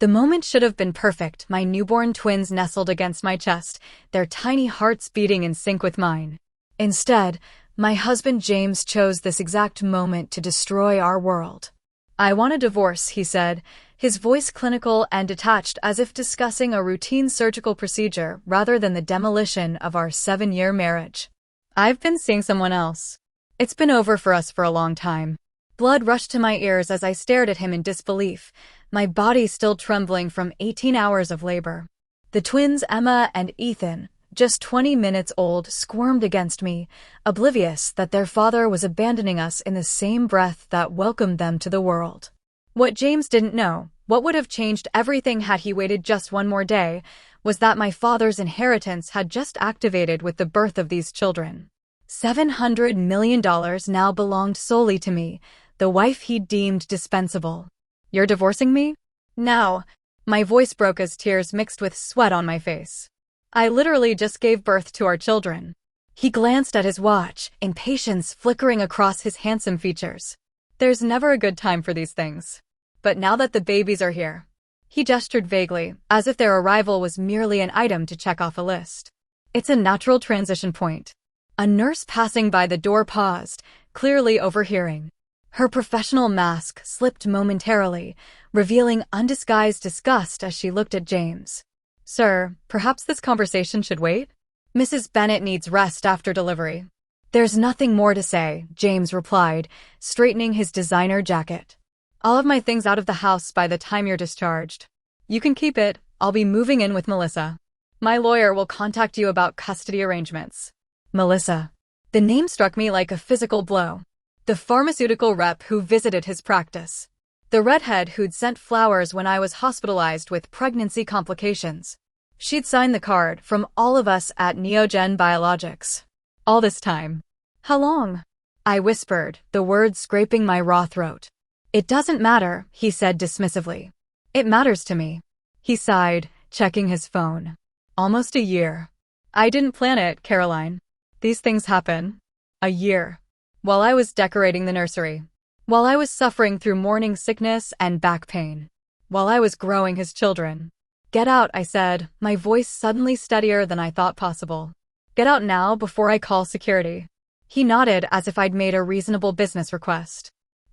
The moment should have been perfect. My newborn twins nestled against my chest, their tiny hearts beating in sync with mine. Instead, my husband James chose this exact moment to destroy our world. "I want a divorce," he said, his voice clinical and detached as if discussing a routine surgical procedure rather than the demolition of our 7-year marriage. "I've been seeing someone else. It's been over for us for a long time." Blood rushed to my ears as I stared at him in disbelief, my body still trembling from 18 hours of labor. The twins Emma and Ethan, just 20 minutes old, squirmed against me, oblivious that their father was abandoning us in the same breath that welcomed them to the world. What James didn't know, what would have changed everything had he waited just one more day, was that my father's inheritance had just activated with the birth of these children. $700 million now belonged solely to me, the wife he'd deemed dispensable. "You're divorcing me? Now?" My voice broke as tears mixed with sweat on my face. "I literally just gave birth to our children." He glanced at his watch, impatience flickering across his handsome features. "There's never a good time for these things. But now that the babies are here." He gestured vaguely, as if their arrival was merely an item to check off a list. "It's a natural transition point." A nurse passing by the door paused, clearly overhearing. Her professional mask slipped momentarily, revealing undisguised disgust as she looked at James. "Sir, perhaps this conversation should wait? Mrs. Bennett needs rest after delivery." "There's nothing more to say," James replied, straightening his designer jacket. "I'll have my things out of the house by the time you're discharged. You can keep it, I'll be moving in with Melissa. My lawyer will contact you about custody arrangements." Melissa. The name struck me like a physical blow. The pharmaceutical rep who visited his practice. The redhead who'd sent flowers when I was hospitalized with pregnancy complications. She'd signed the card from all of us at Neogen Biologics. All this time. "How long?" I whispered, the words scraping my raw throat. "It doesn't matter," he said dismissively. "It matters to me." He sighed, checking his phone. "Almost a year." "I didn't plan it, Caroline. These things happen." A year. While I was decorating the nursery. While I was suffering through morning sickness and back pain. While I was growing his children. "Get out," I said, my voice suddenly steadier than I thought possible. "Get out now before I call security." He nodded as if I'd made a reasonable business request.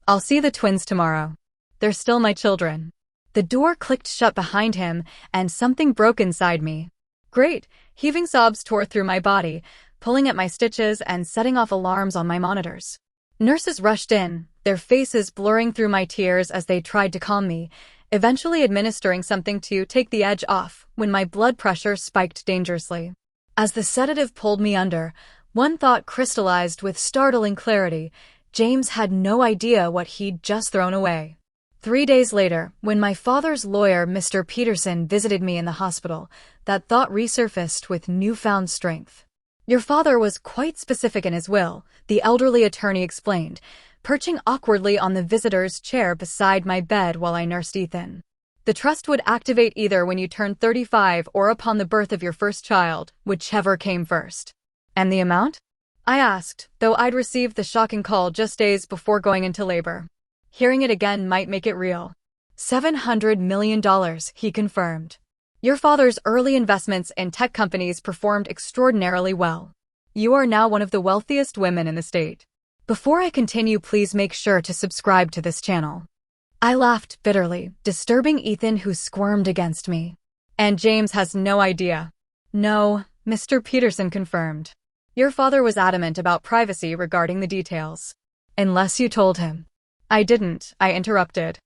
"I'll see the twins tomorrow. They're still my children." The door clicked shut behind him, and something broke inside me. "Great!" Heaving sobs tore through my body, pulling at my stitches and setting off alarms on my monitors. Nurses rushed in, their faces blurring through my tears as they tried to calm me, eventually administering something to take the edge off when my blood pressure spiked dangerously. As the sedative pulled me under, one thought crystallized with startling clarity: James had no idea what he'd just thrown away. 3 days later, when my father's lawyer, Mr. Peterson, visited me in the hospital, that thought resurfaced with newfound strength. "Your father was quite specific in his will," the elderly attorney explained, perching awkwardly on the visitor's chair beside my bed while I nursed Ethan. "The trust would activate either when you turned 35 or upon the birth of your first child, whichever came first." "And the amount?" I asked, though I'd received the shocking call just days before going into labor. Hearing it again might make it real. $700 million, he confirmed. "Your father's early investments in tech companies performed extraordinarily well. You are now one of the wealthiest women in the state." Before I continue, please make sure to subscribe to this channel. I laughed bitterly, disturbing Ethan, who squirmed against me. "And James has no idea." "No," Mr. Peterson confirmed. "Your father was adamant about privacy regarding the details." "Unless you told him." "I didn't," I interrupted.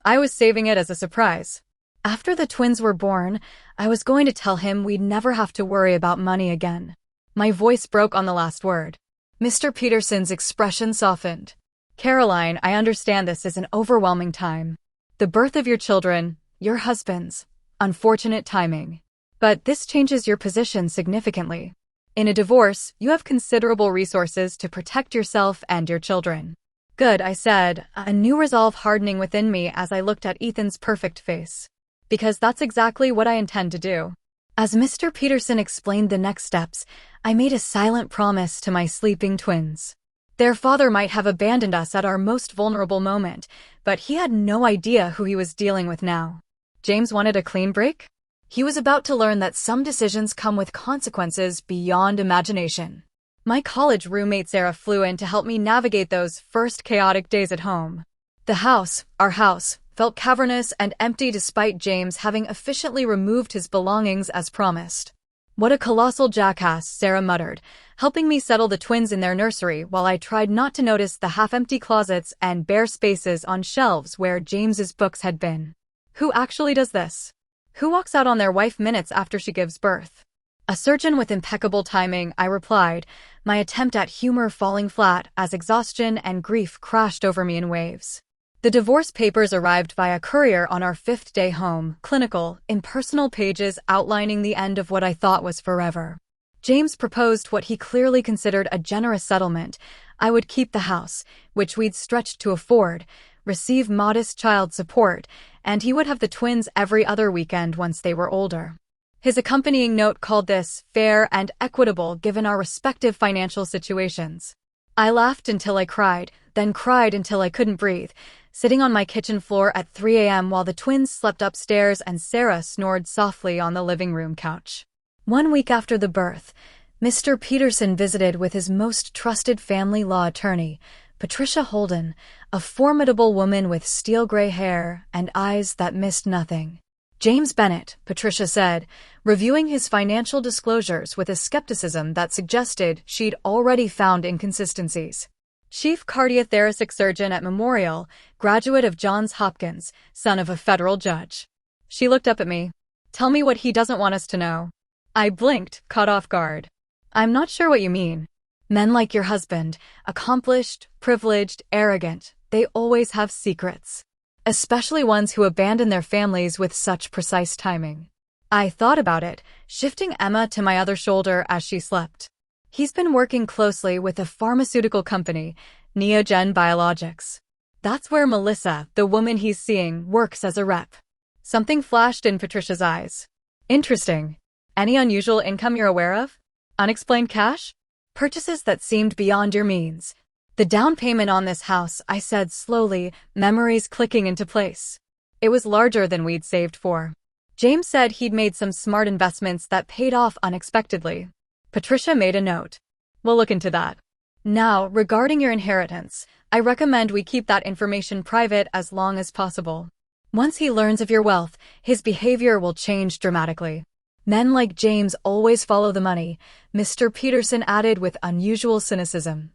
"I was saving it as a surprise. After the twins were born, I was going to tell him we'd never have to worry about money again." My voice broke on the last word. Mr. Peterson's expression softened. "Caroline, I understand this is an overwhelming time. The birth of your children, your husband's, unfortunate timing. But this changes your position significantly. In a divorce, you have considerable resources to protect yourself and your children." "Good," I said, a new resolve hardening within me as I looked at Ethan's perfect face. "Because that's exactly what I intend to do." As Mr. Peterson explained the next steps, I made a silent promise to my sleeping twins. Their father might have abandoned us at our most vulnerable moment, but he had no idea who he was dealing with now. James wanted a clean break? He was about to learn that some decisions come with consequences beyond imagination. My college roommate Sarah flew in to help me navigate those first chaotic days at home. The house, our house, felt cavernous and empty despite James having efficiently removed his belongings as promised. "What a colossal jackass," Sarah muttered, helping me settle the twins in their nursery while I tried not to notice the half-empty closets and bare spaces on shelves where James's books had been. Who actually does this? Who walks out on their wife minutes after she gives birth? A surgeon with impeccable timing, I replied, my attempt at humor falling flat as exhaustion and grief crashed over me in waves. The divorce papers arrived via courier on our 5th day home, clinical, impersonal pages outlining the end of what I thought was forever. James proposed what he clearly considered a generous settlement. I would keep the house, which we'd stretched to afford, receive modest child support, and he would have the twins every other weekend once they were older. His accompanying note called this fair and equitable given our respective financial situations. I laughed until I cried, then cried until I couldn't breathe, sitting on my kitchen floor at 3 a.m. while the twins slept upstairs and Sarah snored softly on the living room couch. 1 week after the birth, Mr. Peterson visited with his most trusted family law attorney, Patricia Holden, a formidable woman with steel gray hair and eyes that missed nothing. James Bennett, Patricia said, reviewing his financial disclosures with a skepticism that suggested she'd already found inconsistencies. Chief cardiothoracic surgeon at Memorial, graduate of Johns Hopkins, son of a federal judge. She looked up at me. Tell me what he doesn't want us to know. I blinked, caught off guard. I'm not sure what you mean. Men like your husband, accomplished, privileged, arrogant, they always have secrets. Especially ones who abandon their families with such precise timing. I thought about it, shifting Emma to my other shoulder as she slept. He's been working closely with a pharmaceutical company, Neogen Biologics. That's where Melissa, the woman he's seeing, works as a rep. Something flashed in Patricia's eyes. Interesting. Any unusual income you're aware of? Unexplained cash? Purchases that seemed beyond your means. The down payment on this house, I said slowly, memories clicking into place. It was larger than we'd saved for. James said he'd made some smart investments that paid off unexpectedly. Patricia made a note. We'll look into that. Now, regarding your inheritance, I recommend we keep that information private as long as possible. Once he learns of your wealth, his behavior will change dramatically. Men like James always follow the money, Mr. Peterson added with unusual cynicism.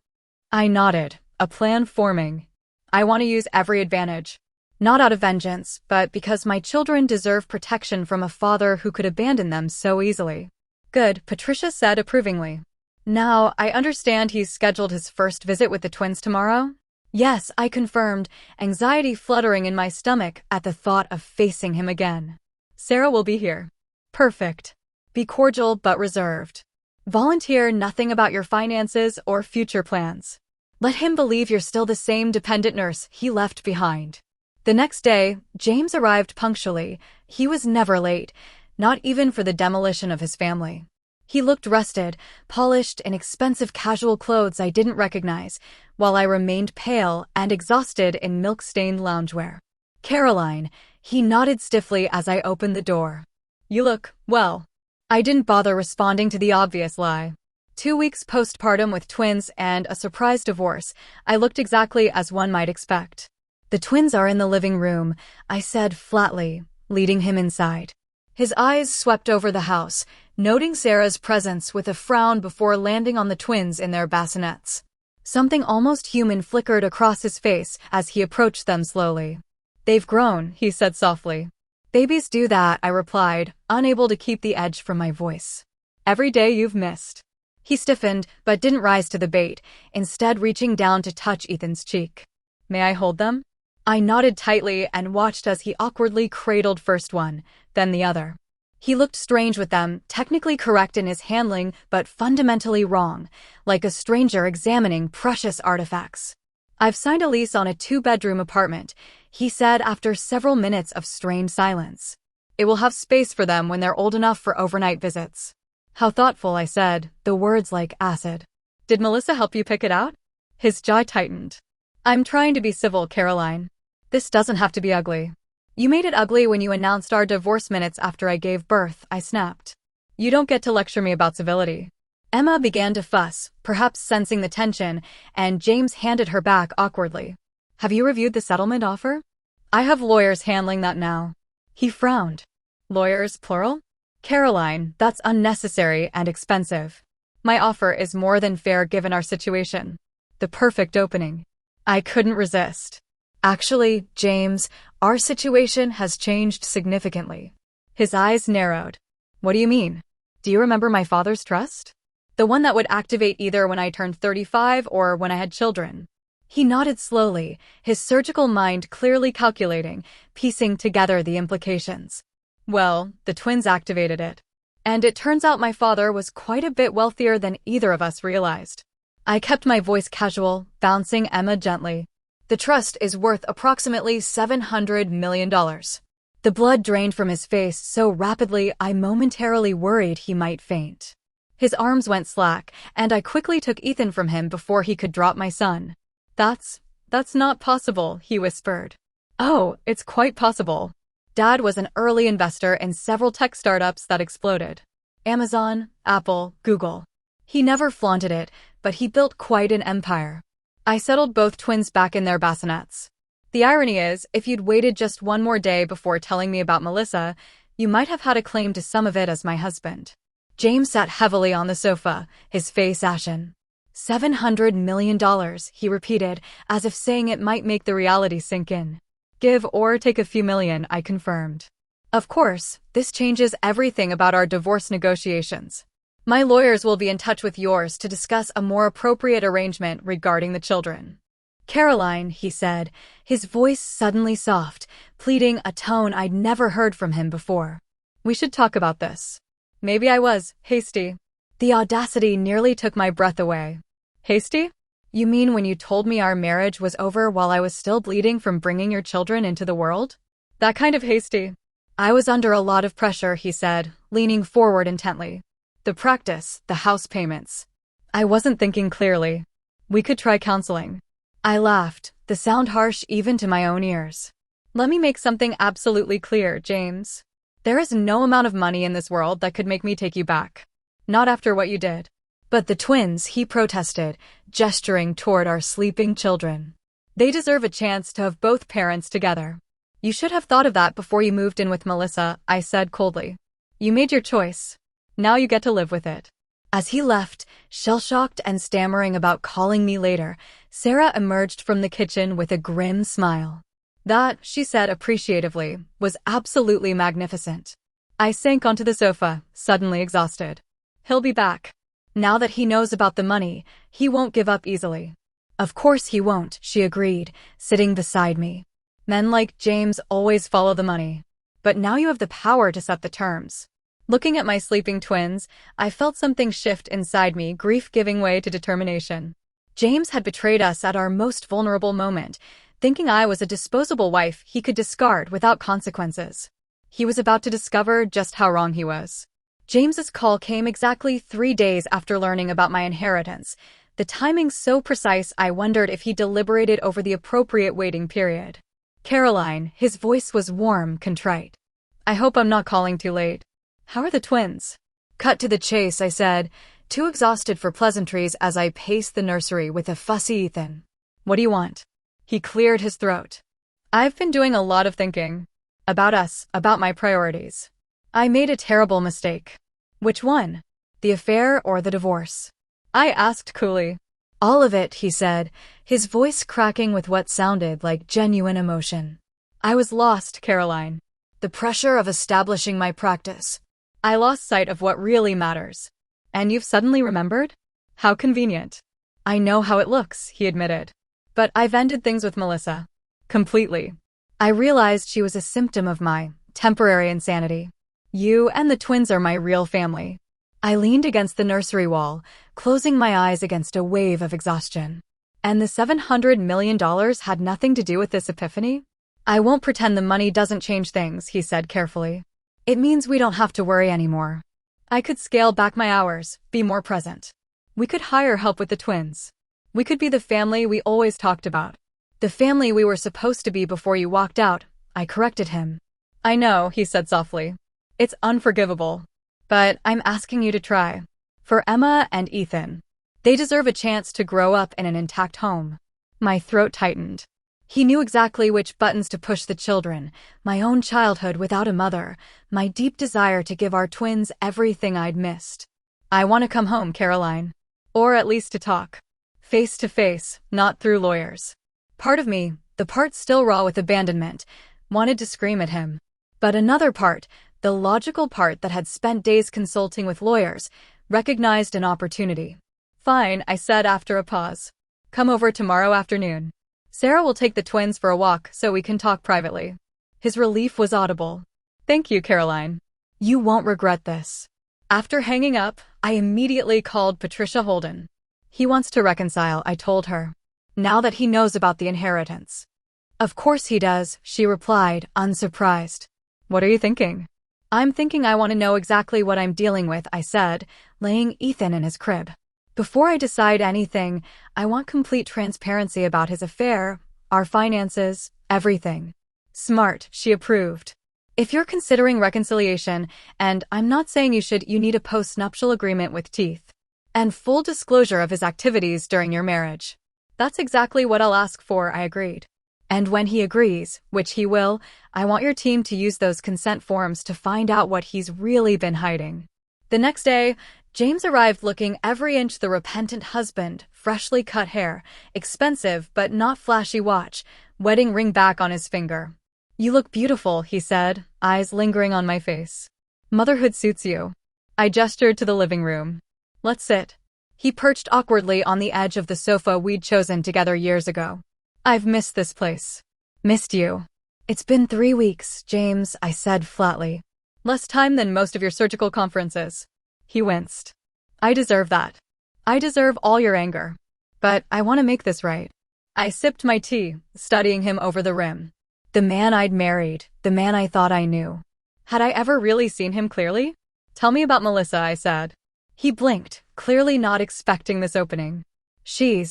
I nodded, a plan forming. I want to use every advantage. Not out of vengeance, but because my children deserve protection from a father who could abandon them so easily. Good, Patricia said approvingly. Now, I understand he's scheduled his first visit with the twins tomorrow? Yes, I confirmed, anxiety fluttering in my stomach at the thought of facing him again. Sarah will be here. Perfect. Be cordial but reserved. Volunteer nothing about your finances or future plans. Let him believe you're still the same dependent nurse he left behind. The next day, James arrived punctually. He was never late, not even for the demolition of his family. He looked rested, polished in expensive casual clothes I didn't recognize, while I remained pale and exhausted in milk-stained loungewear. Caroline, he nodded stiffly as I opened the door. You look, well. I didn't bother responding to the obvious lie. 2 weeks postpartum with twins and a surprise divorce, I looked exactly as one might expect. The twins are in the living room, I said flatly, leading him inside. His eyes swept over the house, noting Sarah's presence with a frown before landing on the twins in their bassinets. Something almost human flickered across his face as he approached them slowly. They've grown, he said softly. Babies do that, I replied, unable to keep the edge from my voice. Every day you've missed. He stiffened, but didn't rise to the bait, instead reaching down to touch Ethan's cheek. May I hold them? I nodded tightly and watched as he awkwardly cradled first one, then the other. He looked strange with them, technically correct in his handling, but fundamentally wrong, like a stranger examining precious artifacts. I've signed a lease on a 2-bedroom apartment, he said after several minutes of strained silence. It will have space for them when they're old enough for overnight visits. How thoughtful, I said, the words like acid. Did Melissa help you pick it out? His jaw tightened. I'm trying to be civil, Caroline. This doesn't have to be ugly. You made it ugly when you announced our divorce minutes after I gave birth, I snapped. You don't get to lecture me about civility. Emma began to fuss, perhaps sensing the tension, and James handed her back awkwardly. Have you reviewed the settlement offer? I have lawyers handling that now. He frowned. Lawyers, plural? Caroline, that's unnecessary and expensive. My offer is more than fair given our situation. The perfect opening. I couldn't resist. Actually, James, our situation has changed significantly. His eyes narrowed. What do you mean? Do you remember my father's trust? The one that would activate either when I turned 35 or when I had children. He nodded slowly, his surgical mind clearly calculating, piecing together the implications. Well, the twins activated it. And it turns out my father was quite a bit wealthier than either of us realized. I kept my voice casual, bouncing Emma gently. The trust is worth approximately $700 million. The blood drained from his face so rapidly I momentarily worried he might faint. His arms went slack, and I quickly took Ethan from him before he could drop my son. That's not possible, he whispered. Oh, it's quite possible. Dad was an early investor in several tech startups that exploded. Amazon, Apple, Google. He never flaunted it, but he built quite an empire. I settled both twins back in their bassinets. The irony is, if you'd waited just one more day before telling me about Melissa, you might have had a claim to some of it as my husband. James sat heavily on the sofa, his face ashen. $700 million, he repeated, as if saying it might make the reality sink in. Give or take a few million, I confirmed. Of course, this changes everything about our divorce negotiations. My lawyers will be in touch with yours to discuss a more appropriate arrangement regarding the children. Caroline, he said, his voice suddenly soft, pleading a tone I'd never heard from him before. We should talk about this. Maybe I was hasty. The audacity nearly took my breath away. Hasty? You mean when you told me our marriage was over while I was still bleeding from bringing your children into the world? That kind of hasty. I was under a lot of pressure, he said, leaning forward intently. The practice, the house payments. I wasn't thinking clearly. We could try counseling. I laughed, the sound harsh even to my own ears. Let me make something absolutely clear, James. There is no amount of money in this world that could make me take you back. Not after what you did. But the twins, he protested, gesturing toward our sleeping children. They deserve a chance to have both parents together. You should have thought of that before you moved in with Melissa, I said coldly. You made your choice. Now you get to live with it. As he left, shell-shocked and stammering about calling me later, Sarah emerged from the kitchen with a grim smile. That, she said appreciatively, was absolutely magnificent. I sank onto the sofa, suddenly exhausted. He'll be back. Now that he knows about the money, he won't give up easily. Of course he won't, she agreed, sitting beside me. Men like James always follow the money. But now you have the power to set the terms. Looking at my sleeping twins, I felt something shift inside me, grief giving way to determination. James had betrayed us at our most vulnerable moment, thinking I was a disposable wife he could discard without consequences. He was about to discover just how wrong he was. James's call came exactly 3 days after learning about my inheritance, the timing so precise I wondered if he deliberated over the appropriate waiting period. Caroline, his voice was warm, contrite. I hope I'm not calling too late. How are the twins? Cut to the chase, I said, too exhausted for pleasantries as I paced the nursery with a fussy Ethan. What do you want? He cleared his throat. I've been doing a lot of thinking. About us, about my priorities. I made a terrible mistake. Which one? The affair or the divorce? I asked coolly. All of it, he said, his voice cracking with what sounded like genuine emotion. I was lost, Caroline. The pressure of establishing my practice. I lost sight of what really matters. And you've suddenly remembered? How convenient. I know how it looks, he admitted. But I've ended things with Melissa. Completely. I realized she was a symptom of my temporary insanity. You and the twins are my real family. I leaned against the nursery wall, closing my eyes against a wave of exhaustion. And the $700 million had nothing to do with this epiphany? I won't pretend the money doesn't change things, he said carefully. It means we don't have to worry anymore. I could scale back my hours, be more present. We could hire help with the twins. We could be the family we always talked about. The family we were supposed to be before you walked out, I corrected him. I know, he said softly. It's unforgivable. But I'm asking you to try. For Emma and Ethan. They deserve a chance to grow up in an intact home. My throat tightened. He knew exactly which buttons to push the children, my own childhood without a mother, my deep desire to give our twins everything I'd missed. I want to come home, Caroline. Or at least to talk. Face to face, not through lawyers. Part of me, the part still raw with abandonment, wanted to scream at him. But another part, the logical part that had spent days consulting with lawyers, recognized an opportunity. Fine, I said after a pause. Come over tomorrow afternoon. Sarah will take the twins for a walk so we can talk privately. His relief was audible. Thank you, Caroline. You won't regret this. After hanging up, I immediately called Patricia Holden. He wants to reconcile, I told her. Now that he knows about the inheritance. Of course he does, she replied, unsurprised. What are you thinking? I'm thinking I want to know exactly what I'm dealing with, I said, laying Ethan in his crib. Before I decide anything, I want complete transparency about his affair, our finances, everything. Smart, she approved. If you're considering reconciliation, and I'm not saying you need a post-nuptial agreement with teeth, and full disclosure of his activities during your marriage. That's exactly what I'll ask for, I agreed. And when he agrees, which he will, I want your team to use those consent forms to find out what he's really been hiding. The next day, James arrived looking every inch the repentant husband, freshly cut hair, expensive but not flashy watch, wedding ring back on his finger. You look beautiful, he said, eyes lingering on my face. Motherhood suits you. I gestured to the living room. Let's sit. He perched awkwardly on the edge of the sofa we'd chosen together years ago. I've missed this place. Missed you. It's been 3 weeks, James, I said flatly. Less time than most of your surgical conferences. He winced. I deserve that. I deserve all your anger. But I want to make this right. I sipped my tea, studying him over the rim. The man I'd married, the man I thought I knew. Had I ever really seen him clearly? Tell me about Melissa, I said. He blinked, clearly not expecting this opening. She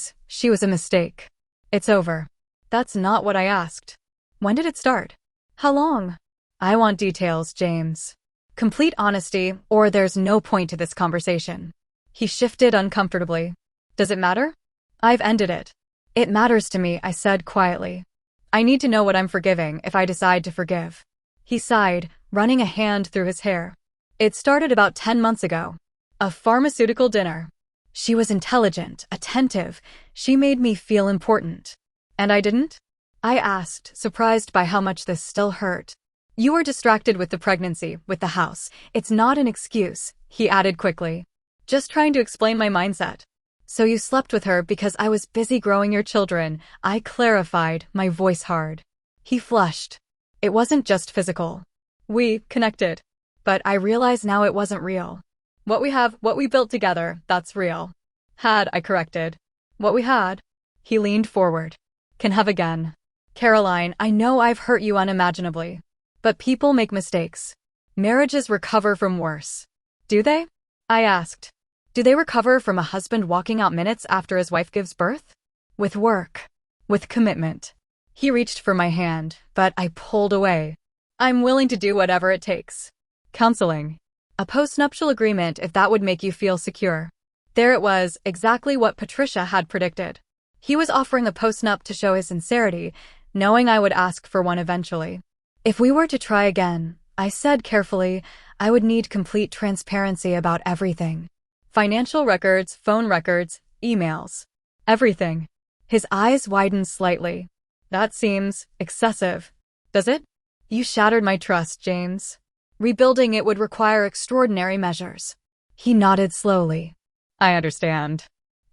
was a mistake. It's over. That's not what I asked. When did it start? How long? I want details, James. Complete honesty, or there's no point to this conversation. He shifted uncomfortably. Does it matter? I've ended it. It matters to me, I said quietly. I need to know what I'm forgiving if I decide to forgive. He sighed, running a hand through his hair. It started about 10 months ago. A pharmaceutical dinner. She was intelligent, attentive. She made me feel important. And I didn't? I asked, surprised by how much this still hurt. You were distracted with the pregnancy, with the house. It's not an excuse, he added quickly. Just trying to explain my mindset. So you slept with her because I was busy growing your children, I clarified, my voice hard. He flushed. It wasn't just physical. We connected. But I realize now it wasn't real. What we built together, that's real. I corrected. What we had. He leaned forward. Can have again. Caroline, I know I've hurt you unimaginably. But people make mistakes. Marriages recover from worse. Do they? I asked. Do they recover from a husband walking out minutes after his wife gives birth? With work. With commitment. He reached for my hand, but I pulled away. I'm willing to do whatever it takes. Counseling. A postnuptial agreement if that would make you feel secure. There it was, exactly what Patricia had predicted. He was offering a postnup to show his sincerity, knowing I would ask for one eventually. If we were to try again, I said carefully, I would need complete transparency about everything. Financial records, phone records, emails. Everything. His eyes widened slightly. That seems excessive. Does it? You shattered my trust, James. Rebuilding it would require extraordinary measures. He nodded slowly. I understand.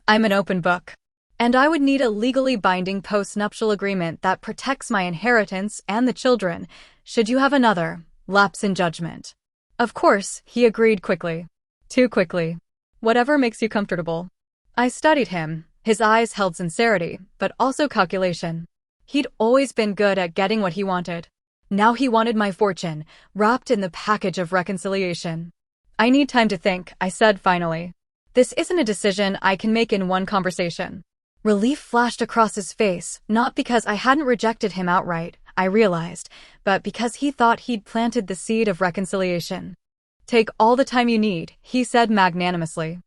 I'm an open book. And I would need a legally binding post-nuptial agreement that protects my inheritance and the children, should you have another lapse in judgment. Of course, he agreed quickly. Too quickly. Whatever makes you comfortable. I studied him. His eyes held sincerity, but also calculation. He'd always been good at getting what he wanted. Now he wanted my fortune, wrapped in the package of reconciliation. I need time to think, I said finally. This isn't a decision I can make in one conversation. Relief flashed across his face, not because I hadn't rejected him outright. I realized, but because he thought he'd planted the seed of reconciliation. "Take all the time you need," he said magnanimously.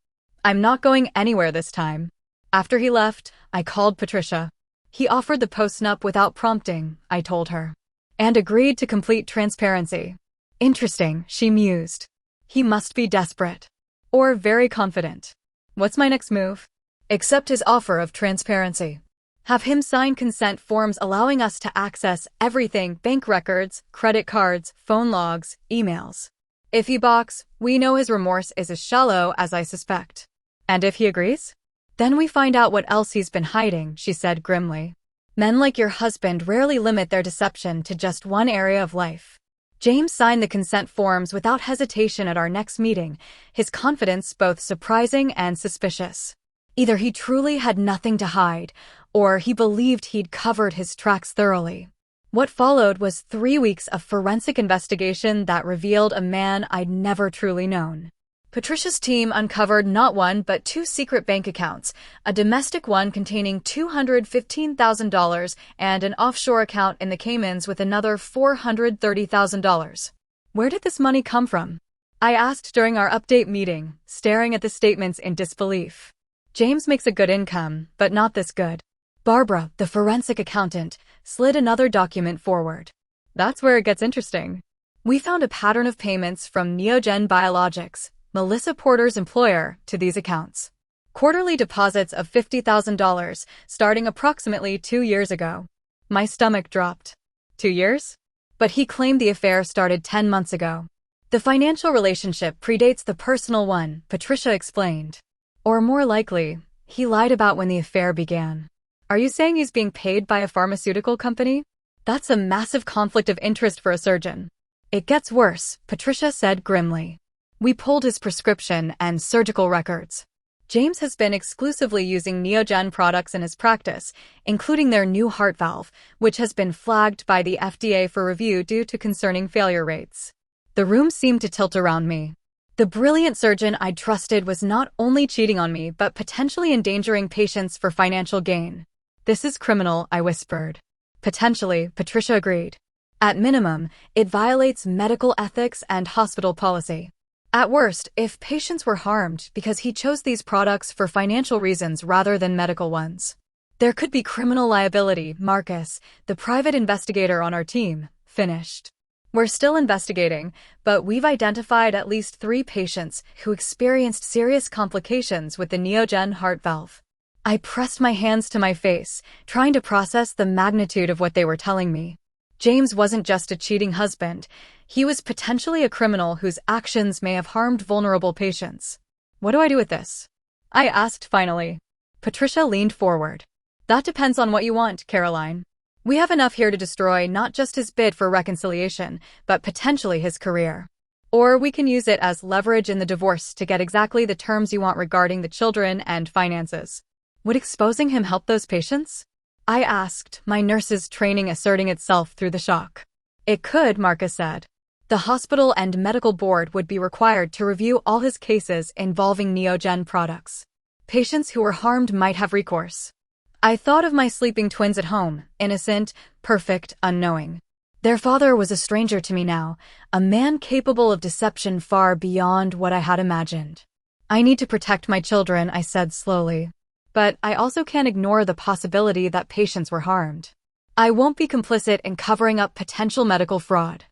"I'm not going anywhere this time." After he left, I called Patricia. "He offered the post-nup without prompting," I told her, "and agreed to complete transparency." "Interesting," she mused. "He must be desperate. Or very confident. What's my next move?" "Accept his offer of transparency. Have him sign consent forms allowing us to access everything: bank records, credit cards, phone logs, emails. If he balks, we know his remorse is as shallow as I suspect. And if he agrees? Then we find out what else he's been hiding," she said grimly. "Men like your husband rarely limit their deception to just one area of life." James signed the consent forms without hesitation at our next meeting, his confidence both surprising and suspicious. Either he truly had nothing to hide, or he believed he'd covered his tracks thoroughly. What followed was 3 weeks of forensic investigation that revealed a man I'd never truly known. Patricia's team uncovered not one but 2 secret bank accounts, a domestic one containing $215,000 and an offshore account in the Caymans with another $430,000. Where did this money come from? I asked during our update meeting, staring at the statements in disbelief. James makes a good income, but not this good. Barbara, the forensic accountant, slid another document forward. That's where it gets interesting. We found a pattern of payments from Neogen Biologics, Melissa Porter's employer, to these accounts. Quarterly deposits of $50,000, starting approximately 2 years ago. My stomach dropped. 2 years? But he claimed the affair started 10 months ago. The financial relationship predates the personal one, Patricia explained. Or more likely, he lied about when the affair began. Are you saying he's being paid by a pharmaceutical company? That's a massive conflict of interest for a surgeon. It gets worse, Patricia said grimly. We pulled his prescription and surgical records. James has been exclusively using Neogen products in his practice, including their new heart valve, which has been flagged by the FDA for review due to concerning failure rates. The room seemed to tilt around me. The brilliant surgeon I'd trusted was not only cheating on me but potentially endangering patients for financial gain. This is criminal, I whispered. Potentially, Patricia agreed. At minimum, it violates medical ethics and hospital policy. At worst, if patients were harmed because he chose these products for financial reasons rather than medical ones, there could be criminal liability. Marcus, the private investigator on our team, finished. We're still investigating, but we've identified at least 3 patients who experienced serious complications with the Neogen heart valve. I pressed my hands to my face, trying to process the magnitude of what they were telling me. James wasn't just a cheating husband. He was potentially a criminal whose actions may have harmed vulnerable patients. What do I do with this? I asked finally. Patricia leaned forward. That depends on what you want, Caroline. We have enough here to destroy not just his bid for reconciliation, but potentially his career. Or we can use it as leverage in the divorce to get exactly the terms you want regarding the children and finances. Would exposing him help those patients? I asked, my nurse's training asserting itself through the shock. It could, Marcus said. The hospital and medical board would be required to review all his cases involving Neogen products. Patients who were harmed might have recourse. I thought of my sleeping twins at home, innocent, perfect, unknowing. Their father was a stranger to me now, a man capable of deception far beyond what I had imagined. I need to protect my children, I said slowly. But I also can't ignore the possibility that patients were harmed. I won't be complicit in covering up potential medical fraud.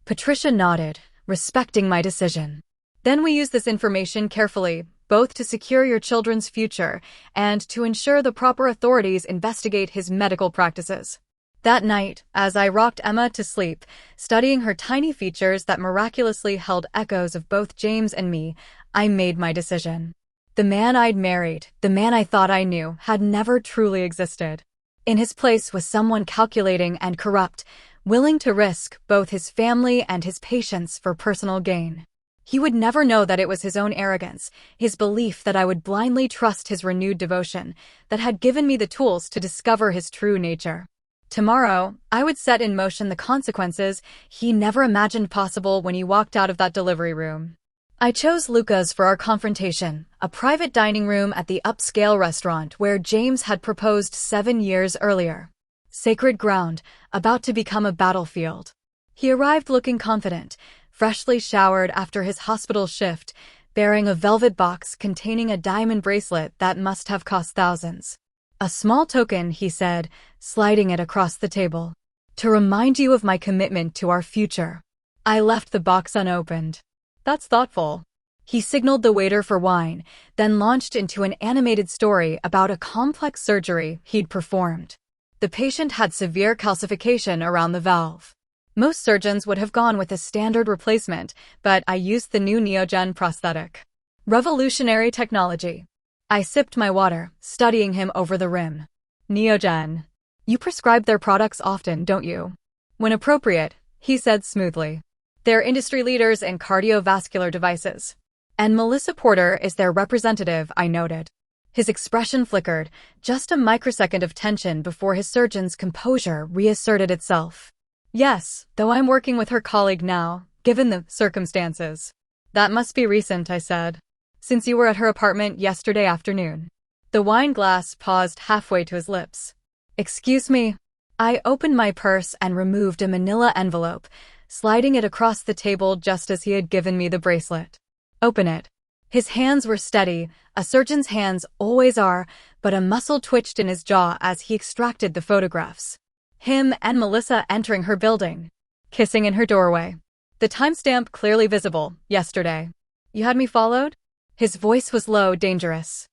Patricia nodded, respecting my decision. Then we use this information carefully, both to secure your children's future and to ensure the proper authorities investigate his medical practices. That night, as I rocked Emma to sleep, studying her tiny features that miraculously held echoes of both James and me, I made my decision. The man I'd married, the man I thought I knew, had never truly existed. In his place was someone calculating and corrupt, willing to risk both his family and his patients for personal gain. He would never know that it was his own arrogance, his belief that I would blindly trust his renewed devotion, that had given me the tools to discover his true nature. Tomorrow, I would set in motion the consequences he never imagined possible when he walked out of that delivery room. I chose Luca's for our confrontation, a private dining room at the upscale restaurant where James had proposed 7 years earlier. Sacred ground, about to become a battlefield. He arrived looking confident, freshly showered after his hospital shift, bearing a velvet box containing a diamond bracelet that must have cost thousands. A small token, he said, sliding it across the table. To remind you of my commitment to our future. I left the box unopened. That's thoughtful. He signaled the waiter for wine, then launched into an animated story about a complex surgery he'd performed. The patient had severe calcification around the valve. Most surgeons would have gone with a standard replacement, but I used the new Neogen prosthetic. Revolutionary technology. I sipped my water, studying him over the rim. Neogen. You prescribe their products often, don't you? When appropriate, he said smoothly. They're industry leaders in cardiovascular devices. And Melissa Porter is their representative, I noted. His expression flickered, just a microsecond of tension before his surgeon's composure reasserted itself. Yes, though I'm working with her colleague now, given the circumstances. That must be recent, I said. Since you were at her apartment yesterday afternoon. The wine glass paused halfway to his lips. Excuse me. I opened my purse and removed a manila envelope, sliding it across the table just as he had given me the bracelet. Open it. His hands were steady, a surgeon's hands always are, but a muscle twitched in his jaw as he extracted the photographs. Him and Melissa entering her building, kissing in her doorway. The timestamp clearly visible, yesterday. You had me followed? His voice was low, dangerous.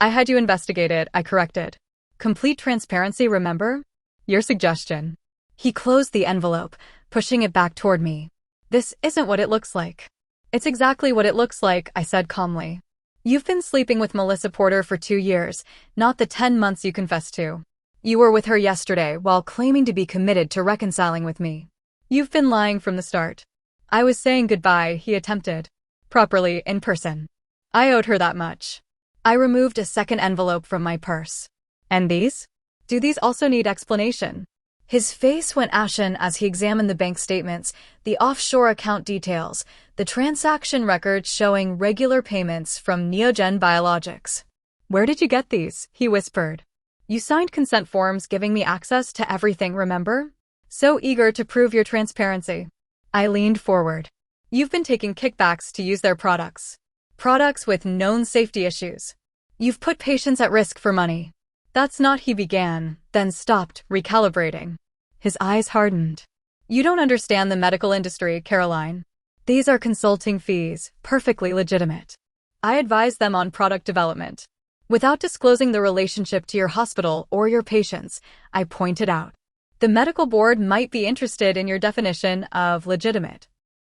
I had you investigated, I corrected. Complete transparency, remember? Your suggestion. He closed the envelope, pushing it back toward me. This isn't what it looks like. It's exactly what it looks like, I said calmly. You've been sleeping with Melissa Porter for 2 years, not the 10 months you confessed to. You were with her yesterday while claiming to be committed to reconciling with me. You've been lying from the start. I was saying goodbye, he attempted. Properly, in person. I owed her that much. I removed a second envelope from my purse. And these? Do these also need explanation? His face went ashen as he examined the bank statements, the offshore account details, the transaction records showing regular payments from Neogen Biologics. Where did you get these? He whispered. You signed consent forms giving me access to everything, remember? So eager to prove your transparency. I leaned forward. You've been taking kickbacks to use their products. Products with known safety issues. You've put patients at risk for money. That's not, he began, then stopped, recalibrating. His eyes hardened. You don't understand the medical industry, Caroline. These are consulting fees, perfectly legitimate. I advise them on product development. Without disclosing the relationship to your hospital or your patients, I pointed out. The medical board might be interested in your definition of legitimate.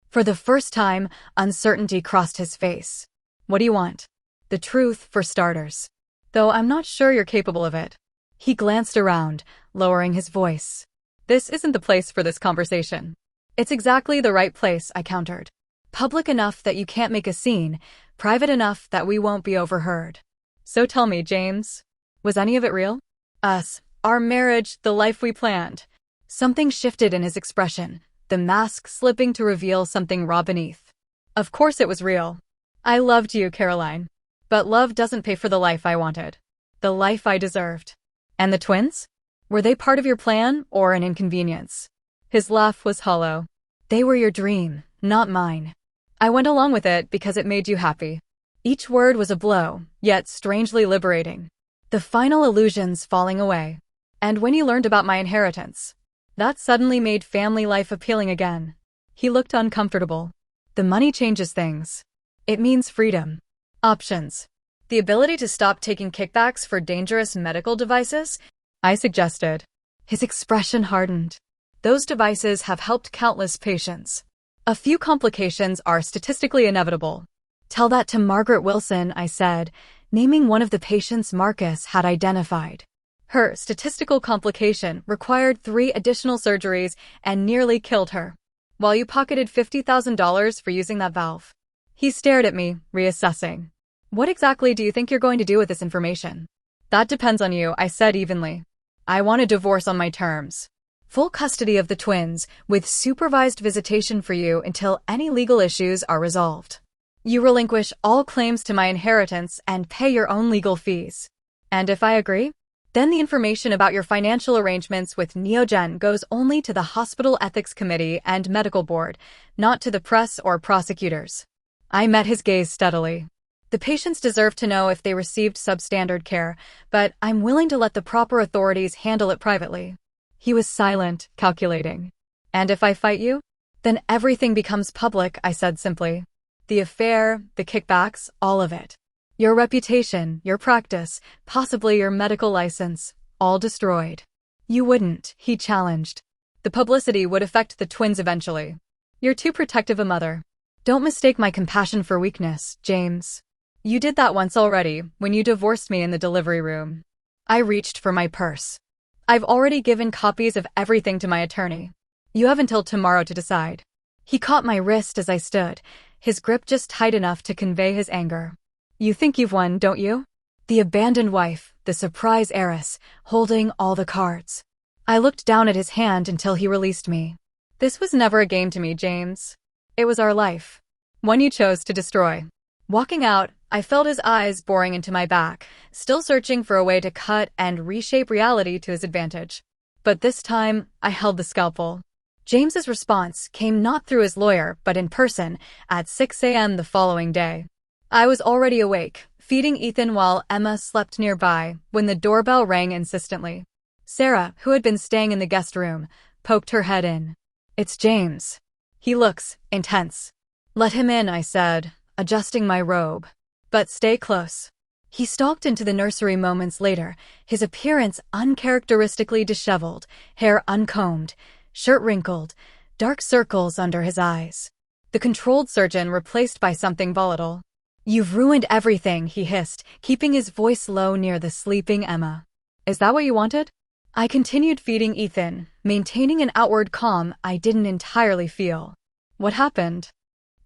For the first time, uncertainty crossed his face. What do you want? The truth, for starters. Though I'm not sure you're capable of it. He glanced around, lowering his voice. This isn't the place for this conversation. It's exactly the right place, I countered. Public enough that you can't make a scene, private enough that we won't be overheard. So tell me, James, was any of it real? Us, our marriage, the life we planned. Something shifted in his expression, the mask slipping to reveal something raw beneath. Of course it was real. I loved you, Caroline. But love doesn't pay for the life I wanted. The life I deserved. And the twins? Were they part of your plan or an inconvenience? His laugh was hollow. They were your dream, not mine. I went along with it because it made you happy. Each word was a blow, yet strangely liberating. The final illusions falling away. And when you learned about my inheritance, that suddenly made family life appealing again. He looked uncomfortable. The money changes things. It means freedom. Options. The ability to stop taking kickbacks for dangerous medical devices? I suggested. His expression hardened. Those devices have helped countless patients. A few complications are statistically inevitable. Tell that to Margaret Wilson, I said, naming one of the patients Marcus had identified. Her statistical complication required 3 additional surgeries and nearly killed her. While you pocketed $50,000 for using that valve. He stared at me, reassessing. What exactly do you think you're going to do with this information? That depends on you, I said evenly. I want a divorce on my terms. Full custody of the twins, with supervised visitation for you until any legal issues are resolved. You relinquish all claims to my inheritance and pay your own legal fees. And if I agree? Then the information about your financial arrangements with Neogen goes only to the hospital ethics committee and medical board, not to the press or prosecutors. I met his gaze steadily. The patients deserve to know if they received substandard care, but I'm willing to let the proper authorities handle it privately. He was silent, calculating. And if I fight you? Then everything becomes public, I said simply. The affair, the kickbacks, all of it. Your reputation, your practice, possibly your medical license, all destroyed. You wouldn't, he challenged. The publicity would affect the twins eventually. You're too protective a mother. Don't mistake my compassion for weakness, James. You did that once already, when you divorced me in the delivery room. I reached for my purse. I've already given copies of everything to my attorney. You have until tomorrow to decide. He caught my wrist as I stood, his grip just tight enough to convey his anger. You think you've won, don't you? The abandoned wife, the surprise heiress, holding all the cards. I looked down at his hand until he released me. This was never a game to me, James. It was our life. One you chose to destroy. Walking out, I felt his eyes boring into my back, still searching for a way to cut and reshape reality to his advantage. But this time, I held the scalpel. James's response came not through his lawyer, but in person, at 6 a.m. the following day. I was already awake, feeding Ethan while Emma slept nearby, when the doorbell rang insistently. Sarah, who had been staying in the guest room, poked her head in. It's James. He looks intense. Let him in, I said, adjusting my robe. But stay close. He stalked into the nursery moments later, his appearance uncharacteristically disheveled, hair uncombed, shirt wrinkled, dark circles under his eyes. The controlled surgeon replaced by something volatile. You've ruined everything, he hissed, keeping his voice low near the sleeping Emma. Is that what you wanted? I continued feeding Ethan, maintaining an outward calm I didn't entirely feel. What happened?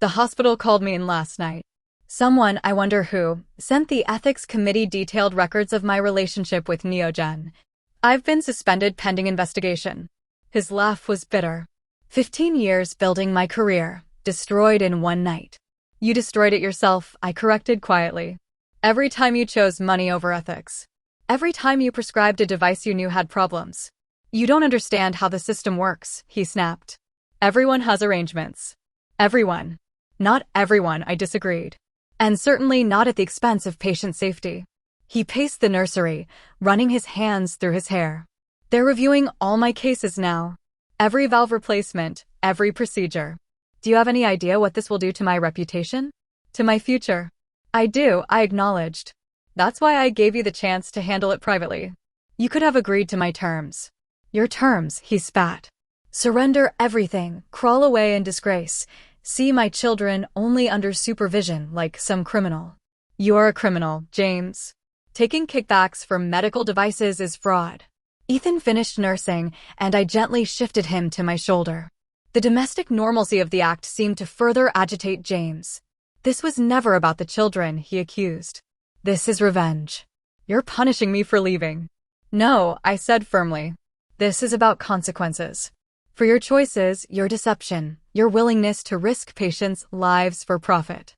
The hospital called me in last night. Someone, I wonder who, sent the ethics committee detailed records of my relationship with Neogen. I've been suspended pending investigation. His laugh was bitter. 15 years building my career, destroyed in one night. You destroyed it yourself, I corrected quietly. Every time you chose money over ethics. Every time you prescribed a device you knew had problems. You don't understand how the system works, he snapped. Everyone has arrangements. Everyone. Not everyone, I disagreed. And certainly not at the expense of patient safety. He paced the nursery, running his hands through his hair. They're reviewing all my cases now. Every valve replacement, every procedure. Do you have any idea what this will do to my reputation? To my future? I do, I acknowledged. That's why I gave you the chance to handle it privately. You could have agreed to my terms. Your terms, he spat. Surrender everything, crawl away in disgrace. See my children only under supervision like some criminal. You are a criminal, James. Taking kickbacks for medical devices is fraud. Ethan finished nursing, and I gently shifted him to my shoulder. The domestic normalcy of the act seemed to further agitate James. This was never about the children, he accused. This is revenge. You're punishing me for leaving. No, I said firmly. This is about consequences. For your choices, your deception, your willingness to risk patients' lives for profit.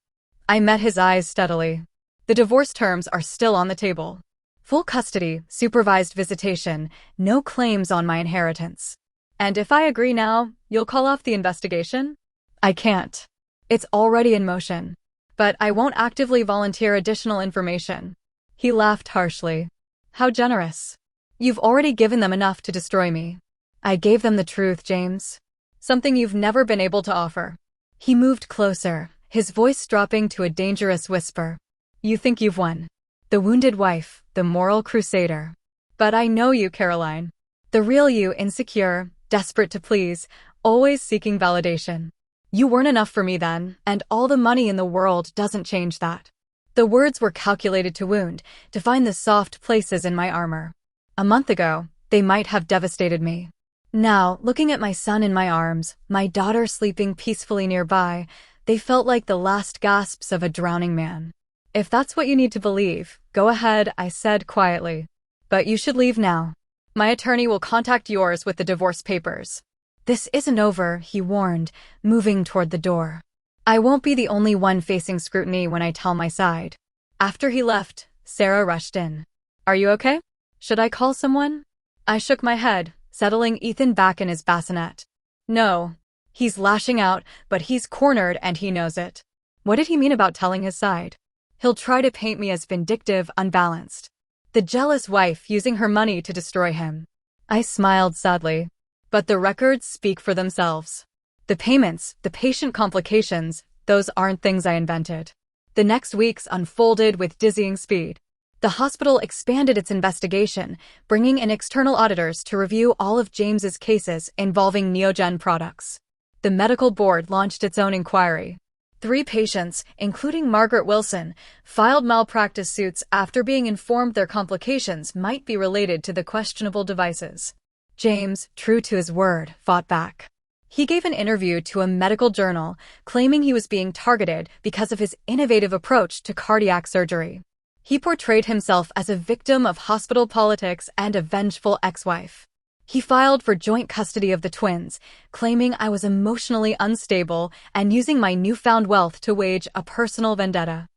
I met his eyes steadily. The divorce terms are still on the table. Full custody, supervised visitation, no claims on my inheritance. And if I agree now, you'll call off the investigation? I can't. It's already in motion. But I won't actively volunteer additional information. He laughed harshly. How generous. You've already given them enough to destroy me. I gave them the truth, James. Something you've never been able to offer. He moved closer, his voice dropping to a dangerous whisper. You think you've won. The wounded wife, the moral crusader. But I know you, Caroline. The real you, insecure, desperate to please, always seeking validation. You weren't enough for me then, and all the money in the world doesn't change that. The words were calculated to wound, to find the soft places in my armor. A month ago, they might have devastated me. Now, looking at my son in my arms, my daughter sleeping peacefully nearby, they felt like the last gasps of a drowning man. If that's what you need to believe, go ahead, I said quietly. But you should leave now. My attorney will contact yours with the divorce papers. This isn't over, he warned, moving toward the door. I won't be the only one facing scrutiny when I tell my side. After he left, Sarah rushed in. Are you okay? Should I call someone? I shook my head, settling Ethan back in his bassinet. No. He's lashing out, but he's cornered and he knows it. What did he mean about telling his side? He'll try to paint me as vindictive, unbalanced. The jealous wife using her money to destroy him. I smiled sadly. But the records speak for themselves. The payments, the patient complications, those aren't things I invented. The next weeks unfolded with dizzying speed. The hospital expanded its investigation, bringing in external auditors to review all of James's cases involving Neogen products. The medical board launched its own inquiry. 3 patients, including Margaret Wilson, filed malpractice suits after being informed their complications might be related to the questionable devices. James, true to his word, fought back. He gave an interview to a medical journal, claiming he was being targeted because of his innovative approach to cardiac surgery. He portrayed himself as a victim of hospital politics and a vengeful ex-wife. He filed for joint custody of the twins, claiming I was emotionally unstable and using my newfound wealth to wage a personal vendetta.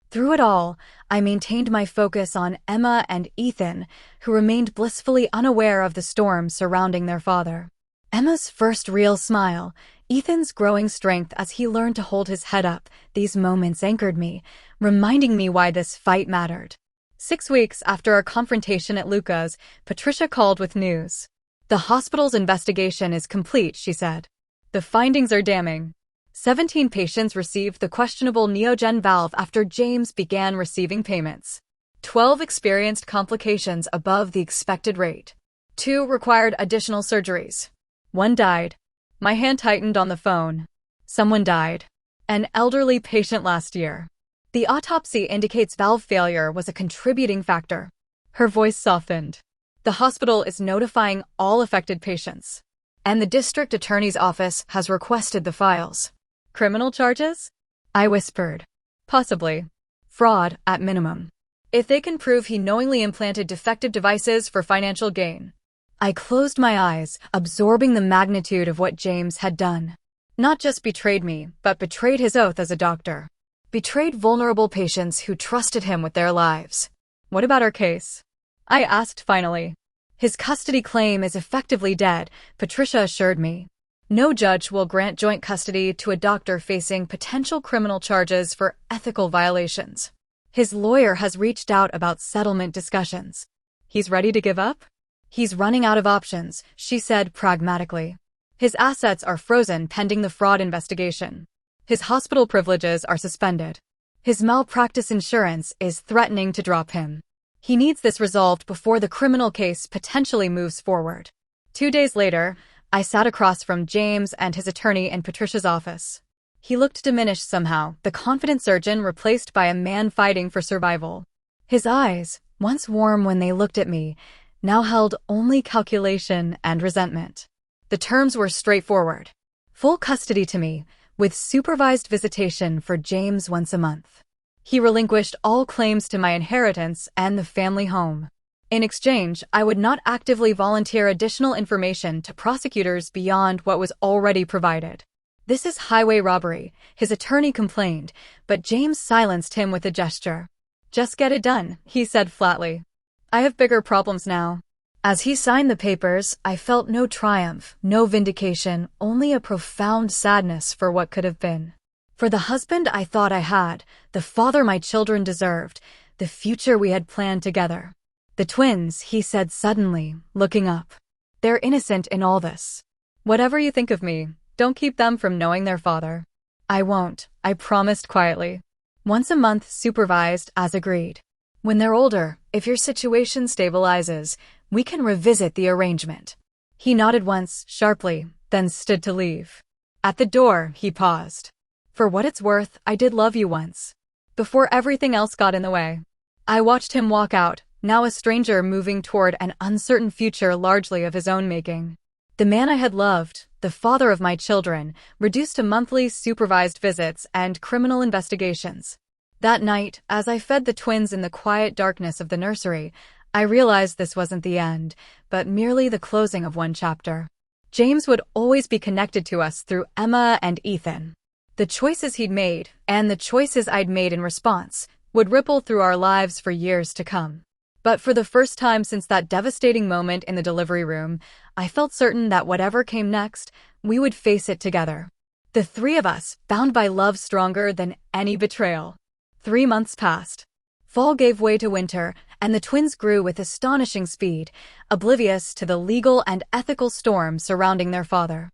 Through it all, I maintained my focus on Emma and Ethan, who remained blissfully unaware of the storm surrounding their father. Emma's first real smile, Ethan's growing strength as he learned to hold his head up, these moments anchored me, reminding me why this fight mattered. 6 weeks after our confrontation at Luca's, Patricia called with news. The hospital's investigation is complete, she said. The findings are damning. 17 patients received the questionable Neogen valve after James began receiving payments. 12 experienced complications above the expected rate. 2 required additional surgeries. 1 died. My hand tightened on the phone. Someone died. An elderly patient last year. The autopsy indicates valve failure was a contributing factor. Her voice softened. The hospital is notifying all affected patients. And the district attorney's office has requested the files. Criminal charges? I whispered. Possibly. Fraud, at minimum. If they can prove he knowingly implanted defective devices for financial gain. I closed my eyes, absorbing the magnitude of what James had done. Not just betrayed me, but betrayed his oath as a doctor. Betrayed vulnerable patients who trusted him with their lives. What about our case? I asked finally. His custody claim is effectively dead, Patricia assured me. No judge will grant joint custody to a doctor facing potential criminal charges for ethical violations. His lawyer has reached out about settlement discussions. He's ready to give up? He's running out of options, she said pragmatically. His assets are frozen pending the fraud investigation. His hospital privileges are suspended. His malpractice insurance is threatening to drop him. He needs this resolved before the criminal case potentially moves forward. 2 days later, I sat across from James and his attorney in Patricia's office. He looked diminished somehow, the confident surgeon replaced by a man fighting for survival. His eyes, once warm when they looked at me, now held only calculation and resentment. The terms were straightforward. Full custody to me, with supervised visitation for James once a month. He relinquished all claims to my inheritance and the family home. In exchange, I would not actively volunteer additional information to prosecutors beyond what was already provided. This is highway robbery, his attorney complained, but James silenced him with a gesture. Just get it done, he said flatly. I have bigger problems now. As he signed the papers, I felt no triumph, no vindication, only a profound sadness for what could have been. For the husband I thought I had, the father my children deserved, the future we had planned together. The twins, he said suddenly, looking up. They're innocent in all this. Whatever you think of me, don't keep them from knowing their father. I won't, I promised quietly. Once a month supervised as agreed. When they're older, if your situation stabilizes, we can revisit the arrangement. He nodded once, sharply, then stood to leave. At the door, he paused. For what it's worth, I did love you once. Before everything else got in the way. I watched him walk out, now a stranger moving toward an uncertain future largely of his own making. The man I had loved, the father of my children, reduced to monthly supervised visits and criminal investigations. That night, as I fed the twins in the quiet darkness of the nursery, I realized this wasn't the end, but merely the closing of one chapter. James would always be connected to us through Emma and Ethan. The choices he'd made, and the choices I'd made in response, would ripple through our lives for years to come. But for the first time since that devastating moment in the delivery room, I felt certain that whatever came next, we would face it together. The three of us, bound by love stronger than any betrayal. 3 months passed. Fall gave way to winter, and the twins grew with astonishing speed, oblivious to the legal and ethical storm surrounding their father.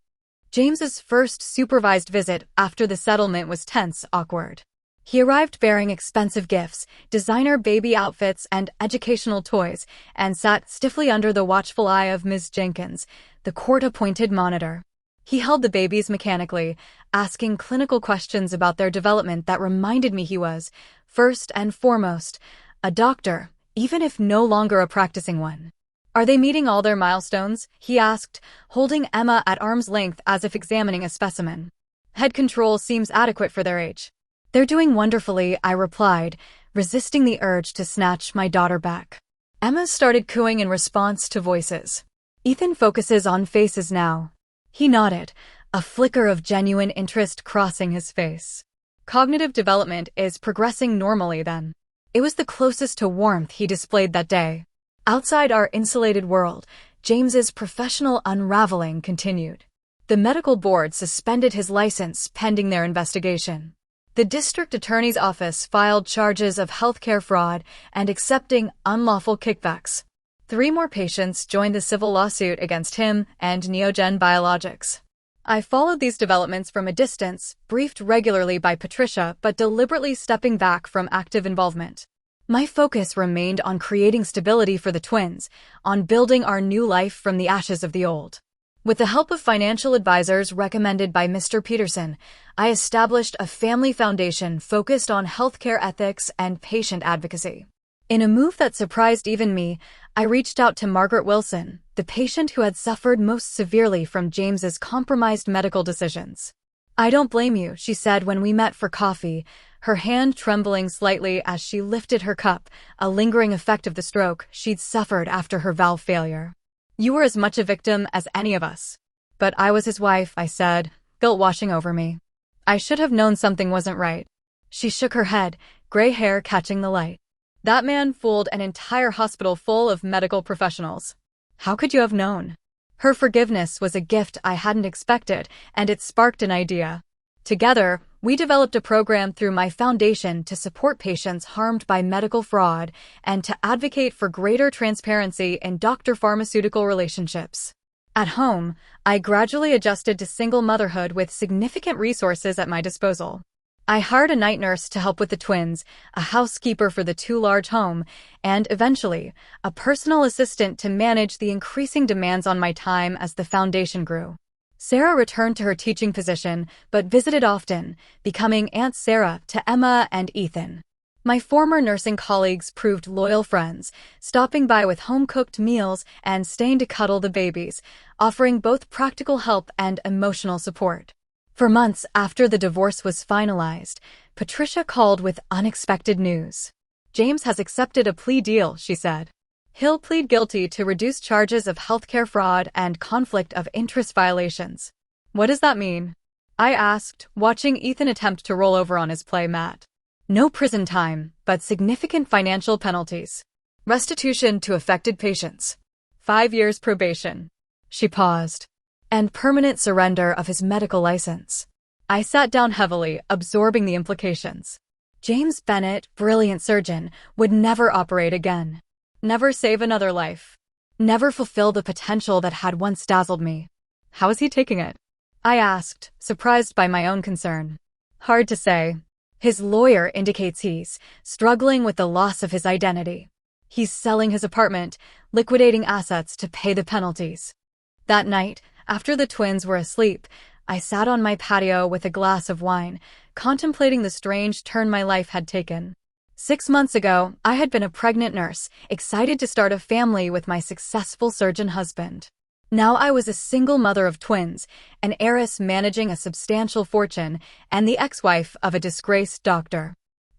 James's first supervised visit after the settlement was tense, awkward. He arrived bearing expensive gifts, designer baby outfits, and educational toys, and sat stiffly under the watchful eye of Ms. Jenkins, the court-appointed monitor. He held the babies mechanically, asking clinical questions about their development that reminded me he was, first and foremost, a doctor, even if no longer a practicing one. "Are they meeting all their milestones?" he asked, holding Emma at arm's length as if examining a specimen. "Head control seems adequate for their age." "They're doing wonderfully," I replied, resisting the urge to snatch my daughter back. Emma started cooing in response to voices. "Ethan focuses on faces now." He nodded, a flicker of genuine interest crossing his face. "Cognitive development is progressing normally then." It was the closest to warmth he displayed that day. Outside our insulated world, James's professional unraveling continued. The medical board suspended his license pending their investigation. The district attorney's office filed charges of healthcare fraud and accepting unlawful kickbacks. 3 more patients joined the civil lawsuit against him and Neogen Biologics. I followed these developments from a distance, briefed regularly by Patricia but deliberately stepping back from active involvement. My focus remained on creating stability for the twins, on building our new life from the ashes of the old. With the help of financial advisors recommended by Mr. Peterson, I established a family foundation focused on healthcare ethics and patient advocacy. In a move that surprised even me, I reached out to Margaret Wilson, the patient who had suffered most severely from James's compromised medical decisions. "I don't blame you," she said when we met for coffee, her hand trembling slightly as she lifted her cup, a lingering effect of the stroke she'd suffered after her valve failure. "You were as much a victim as any of us." "But I was his wife," I said, guilt washing over me. "I should have known something wasn't right." She shook her head, gray hair catching the light. "That man fooled an entire hospital full of medical professionals. How could you have known?" Her forgiveness was a gift I hadn't expected, and it sparked an idea. Together, we developed a program through my foundation to support patients harmed by medical fraud and to advocate for greater transparency in doctor-pharmaceutical relationships. At home, I gradually adjusted to single motherhood with significant resources at my disposal. I hired a night nurse to help with the twins, a housekeeper for the too-large home, and eventually, a personal assistant to manage the increasing demands on my time as the foundation grew. Sarah returned to her teaching position, but visited often, becoming Aunt Sarah to Emma and Ethan. My former nursing colleagues proved loyal friends, stopping by with home-cooked meals and staying to cuddle the babies, offering both practical help and emotional support. For months after the divorce was finalized, Patricia called with unexpected news. "James has accepted a plea deal," she said. "He'll plead guilty to reduced charges of healthcare fraud and conflict of interest violations." "What does that mean?" I asked, watching Ethan attempt to roll over on his play mat. "No prison time, but significant financial penalties. Restitution to affected patients. 5 years probation." She paused. "And permanent surrender of his medical license." I sat down heavily, absorbing the implications. James Bennett, brilliant surgeon, would never operate again. Never save another life. Never fulfill the potential that had once dazzled me. How is he taking it? I asked, surprised by my own concern. Hard to say. His lawyer indicates he's struggling with the loss of his identity. He's selling his apartment, liquidating assets to pay the penalties. That night, after the twins were asleep, I sat on my patio with a glass of wine, contemplating the strange turn my life had taken. 6 months ago, I had been a pregnant nurse, excited to start a family with my successful surgeon husband. Now I was a single mother of twins, an heiress managing a substantial fortune, and the ex-wife of a disgraced doctor.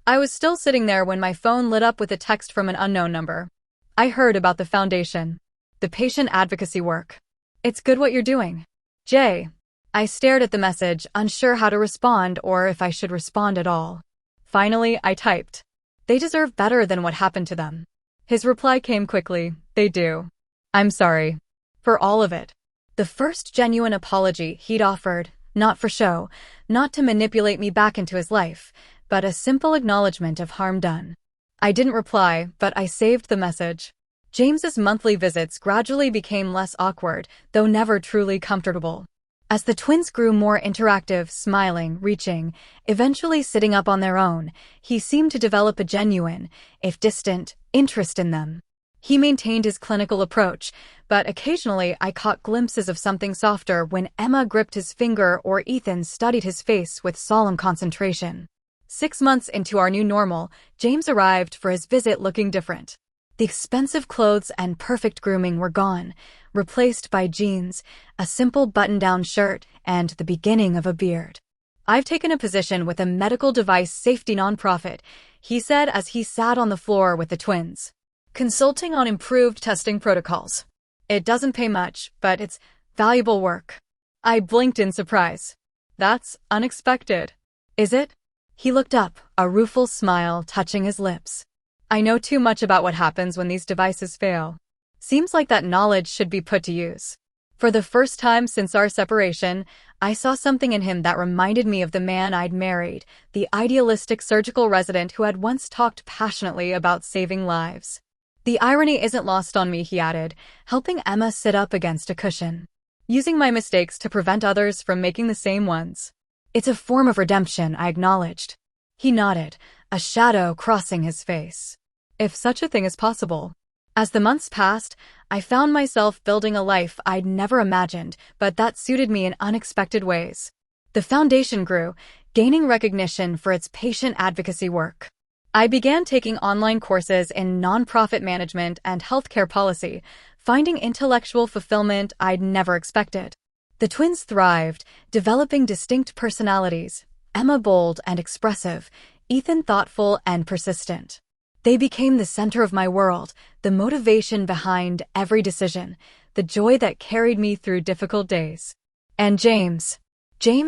I was still sitting there when my phone lit up with a text from an unknown number. I heard about the foundation. The patient advocacy work. It's good what you're doing. Jay. I stared at the message, unsure how to respond or if I should respond at all. Finally, I typed. They deserve better than what happened to them. His reply came quickly. They do. I'm sorry. For all of it. The first genuine apology he'd offered, not for show, not to manipulate me back into his life, but a simple acknowledgement of harm done. I didn't reply, but I saved the message. James's monthly visits gradually became less awkward, though never truly comfortable. As the twins grew more interactive, smiling, reaching, eventually sitting up on their own, he seemed to develop a genuine, if distant, interest in them. He maintained his clinical approach, but occasionally I caught glimpses of something softer when Emma gripped his finger or Ethan studied his face with solemn concentration. 6 months into our new normal, James arrived for his visit looking different. The expensive clothes and perfect grooming were gone, replaced by jeans, a simple button-down shirt, and the beginning of a beard. I've taken a position with a medical device safety nonprofit, he said as he sat on the floor with the twins, consulting on improved testing protocols. It doesn't pay much, but it's valuable work. I blinked in surprise. That's unexpected. Is it? He looked up, a rueful smile touching his lips. I know too much about what happens when these devices fail. Seems like that knowledge should be put to use. For the first time since our separation, I saw something in him that reminded me of the man I'd married, the idealistic surgical resident who had once talked passionately about saving lives. The irony isn't lost on me, he added, helping Emma sit up against a cushion. Using my mistakes to prevent others from making the same ones. It's a form of redemption, I acknowledged. He nodded, a shadow crossing his face. If such a thing is possible. As the months passed, I found myself building a life I'd never imagined, but that suited me in unexpected ways. The foundation grew, gaining recognition for its patient advocacy work. I began taking online courses in nonprofit management and healthcare policy, finding intellectual fulfillment I'd never expected. The twins thrived, developing distinct personalities, Emma bold and expressive, Ethan thoughtful and persistent. They became the center of my world, the motivation behind every decision, the joy that carried me through difficult days. And James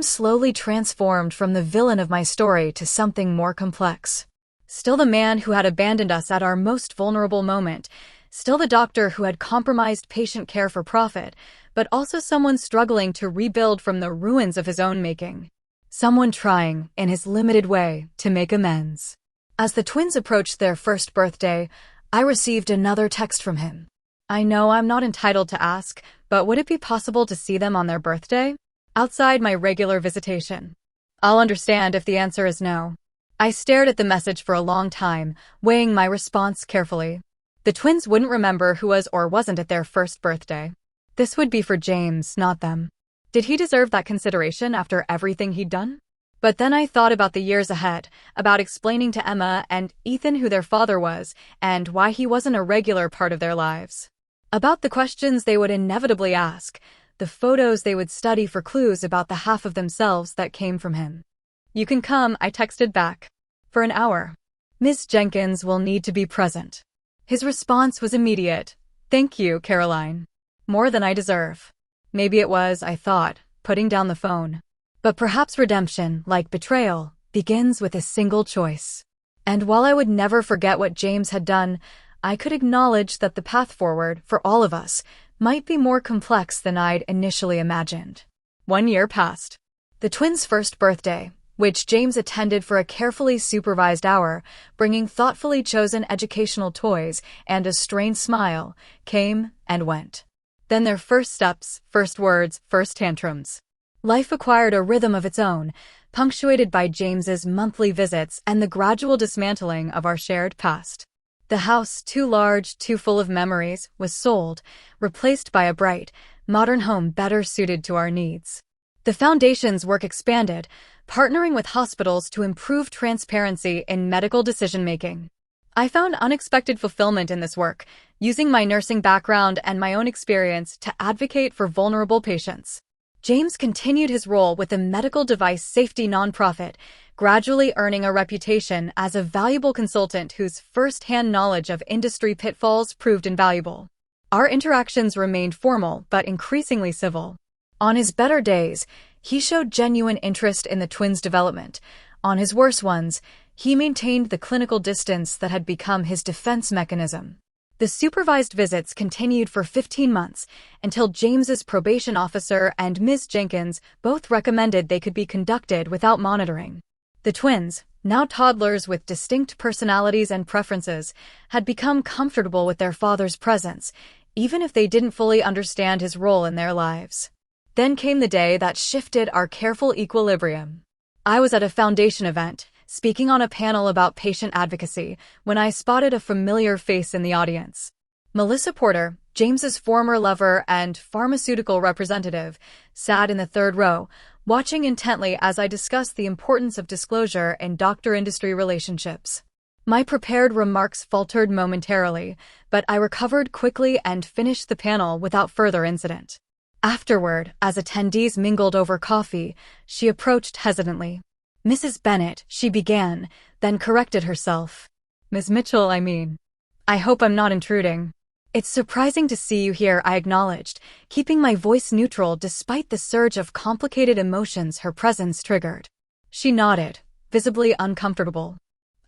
slowly transformed from the villain of my story to something more complex. Still the man who had abandoned us at our most vulnerable moment, still the doctor who had compromised patient care for profit, but also someone struggling to rebuild from the ruins of his own making. Someone trying, in his limited way, to make amends. As the twins approached their first birthday, I received another text from him. I know I'm not entitled to ask, but would it be possible to see them on their birthday? Outside my regular visitation. I'll understand if the answer is no. I stared at the message for a long time, weighing my response carefully. The twins wouldn't remember who was or wasn't at their first birthday. This would be for James, not them. Did he deserve that consideration after everything he'd done? But then I thought about the years ahead, about explaining to Emma and Ethan who their father was, and why he wasn't a regular part of their lives. About the questions they would inevitably ask, the photos they would study for clues about the half of themselves that came from him. You can come, I texted back. For an hour. Ms. Jenkins will need to be present. His response was immediate. Thank you, Caroline. More than I deserve. Maybe it was, I thought, putting down the phone. But perhaps redemption, like betrayal, begins with a single choice. And while I would never forget what James had done, I could acknowledge that the path forward, for all of us, might be more complex than I'd initially imagined. 1 year passed. The twins' first birthday, which James attended for a carefully supervised hour, bringing thoughtfully chosen educational toys and a strained smile, came and went. Then their first steps, first words, first tantrums. Life acquired a rhythm of its own, punctuated by James's monthly visits and the gradual dismantling of our shared past. The house, too large, too full of memories, was sold, replaced by a bright, modern home better suited to our needs. The Foundation's work expanded, partnering with hospitals to improve transparency in medical decision-making. I found unexpected fulfillment in this work, using my nursing background and my own experience to advocate for vulnerable patients. James continued his role with the medical device safety nonprofit, gradually earning a reputation as a valuable consultant whose first-hand knowledge of industry pitfalls proved invaluable. Our interactions remained formal but increasingly civil. On his better days, he showed genuine interest in the twins' development. On his worse ones, he maintained the clinical distance that had become his defense mechanism. The supervised visits continued for 15 months until James's probation officer and Ms. Jenkins both recommended they could be conducted without monitoring. The twins, now toddlers with distinct personalities and preferences, had become comfortable with their father's presence, even if they didn't fully understand his role in their lives. Then came the day that shifted our careful equilibrium. I was at a foundation event, speaking on a panel about patient advocacy, when I spotted a familiar face in the audience. Melissa Porter, James's former lover and pharmaceutical representative, sat in the third row, watching intently as I discussed the importance of disclosure in doctor-industry relationships. My prepared remarks faltered momentarily, but I recovered quickly and finished the panel without further incident. Afterward, as attendees mingled over coffee, she approached hesitantly. "Mrs. Bennett," she began, then corrected herself. "Ms. Mitchell, I mean. I hope I'm not intruding." "It's surprising to see you here," I acknowledged, keeping my voice neutral despite the surge of complicated emotions her presence triggered. She nodded, visibly uncomfortable.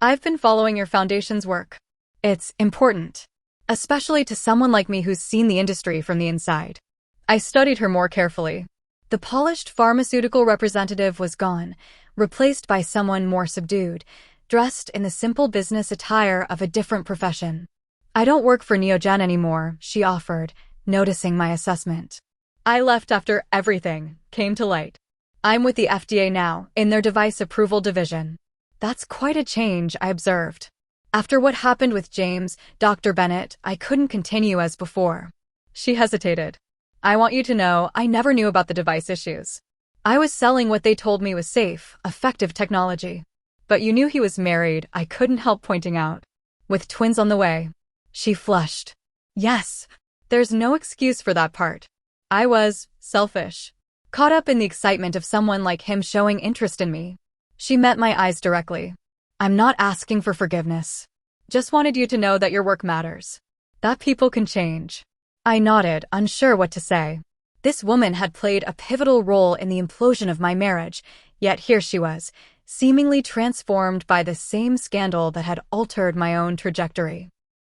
"I've been following your foundation's work. It's important, especially to someone like me who's seen the industry from the inside." I studied her more carefully. The polished pharmaceutical representative was gone, replaced by someone more subdued, dressed in the simple business attire of a different profession. "I don't work for Neogen anymore," she offered, noticing my assessment. "I left after everything came to light. I'm with the FDA now, in their device approval division." "That's quite a change," I observed. "After what happened with James, Dr. Bennett, I couldn't continue as before." She hesitated. "I want you to know I never knew about the device issues. I was selling what they told me was safe, effective technology. But you knew he was married," I couldn't help pointing out. "With twins on the way." She flushed. "Yes. There's no excuse for that part. I was selfish. Caught up in the excitement of someone like him showing interest in me." She met my eyes directly. "I'm not asking for forgiveness. Just wanted you to know that your work matters. That people can change." I nodded, unsure what to say. This woman had played a pivotal role in the implosion of my marriage, yet here she was, seemingly transformed by the same scandal that had altered my own trajectory.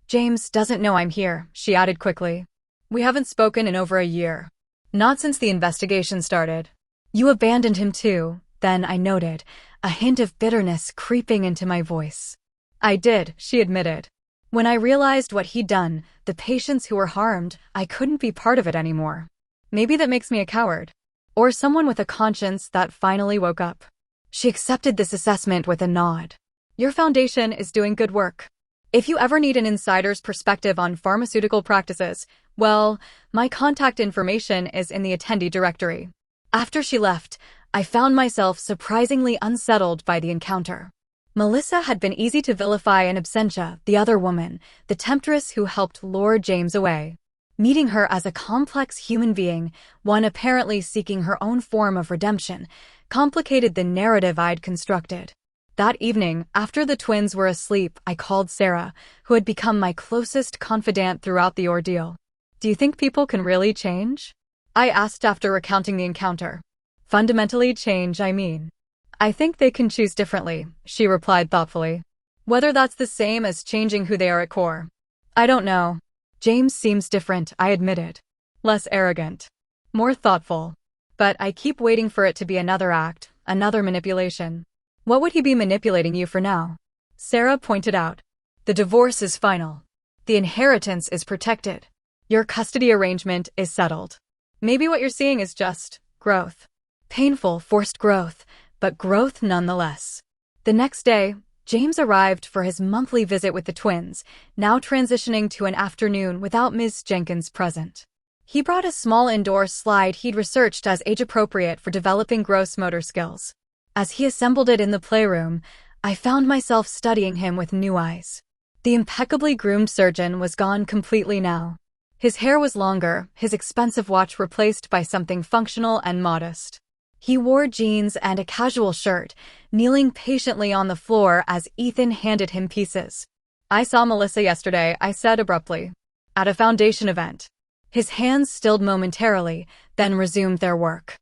"James doesn't know I'm here," she added quickly. "We haven't spoken in over a year. Not since the investigation started." "You abandoned him too," then I noted, a hint of bitterness creeping into my voice. "I did," she admitted. "When I realized what he'd done, the patients who were harmed, I couldn't be part of it anymore. Maybe that makes me a coward. Or someone with a conscience that finally woke up." She accepted this assessment with a nod. "Your foundation is doing good work. If you ever need an insider's perspective on pharmaceutical practices, well, my contact information is in the attendee directory." After she left, I found myself surprisingly unsettled by the encounter. Melissa had been easy to vilify in absentia, the other woman, the temptress who helped lure James away. Meeting her as a complex human being, one apparently seeking her own form of redemption, complicated the narrative I'd constructed. That evening, after the twins were asleep, I called Sarah, who had become my closest confidant throughout the ordeal. "Do you think people can really change?" I asked after recounting the encounter. "Fundamentally change, I mean. I think they can choose differently," she replied thoughtfully. "Whether that's the same as changing who they are at core, I don't know. James seems different," I admitted. "Less arrogant. More thoughtful. But I keep waiting for it to be another act, another manipulation." "What would he be manipulating you for now?" Sarah pointed out. "The divorce is final. The inheritance is protected. Your custody arrangement is settled. Maybe what you're seeing is just growth. Painful, forced growth, but growth nonetheless." The next day, James arrived for his monthly visit with the twins, now transitioning to an afternoon without Ms. Jenkins present. He brought a small indoor slide he'd researched as age-appropriate for developing gross motor skills. As he assembled it in the playroom, I found myself studying him with new eyes. The impeccably groomed surgeon was gone completely now. His hair was longer, his expensive watch replaced by something functional and modest. He wore jeans and a casual shirt, kneeling patiently on the floor as Ethan handed him pieces. "I saw Melissa yesterday," I said abruptly. "At a foundation event." His hands stilled momentarily, then resumed their work.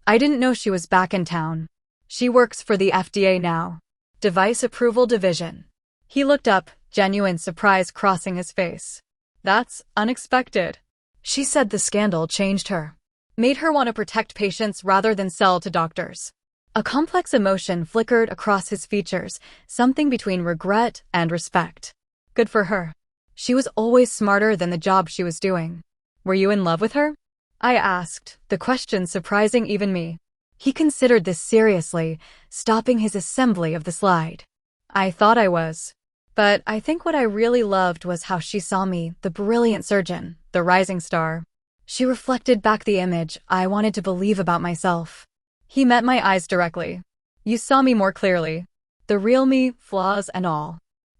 "I didn't know she was back in town. She works for the FDA now. Device Approval Division." He looked up, genuine surprise crossing his face. That's unexpected. She said the scandal changed her, made her want to protect patients rather than sell to doctors. A complex emotion flickered across his features, something between regret and respect. Good for her. She was always smarter than the job she was doing. Were you in love with her? I asked, the question surprising even me. He considered this seriously, stopping his assembly of the slide. I thought I was. But I think what I really loved was how she saw me, the brilliant surgeon, the rising star. She reflected back the image I wanted to believe about myself. He met my eyes directly. You saw me more clearly. The real me, flaws and all.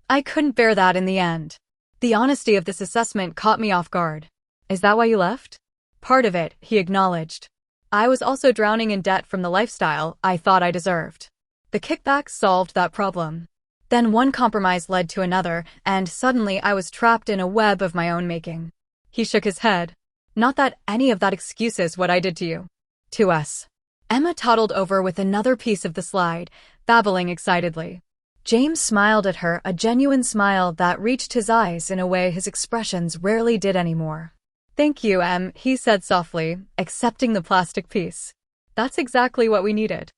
I couldn't bear that in the end. The honesty of this assessment caught me off guard. Is that why you left? Part of it, he acknowledged. I was also drowning in debt from the lifestyle I thought I deserved. The kickbacks solved that problem. Then one compromise led to another, and suddenly I was trapped in a web of my own making. He shook his head. Not that any of that excuses what I did to you. To us. Emma toddled over with another piece of the slide, babbling excitedly. James smiled at her, a genuine smile that reached his eyes in a way his expressions rarely did anymore. Thank you, Em, he said softly, accepting the plastic piece. That's exactly what we needed.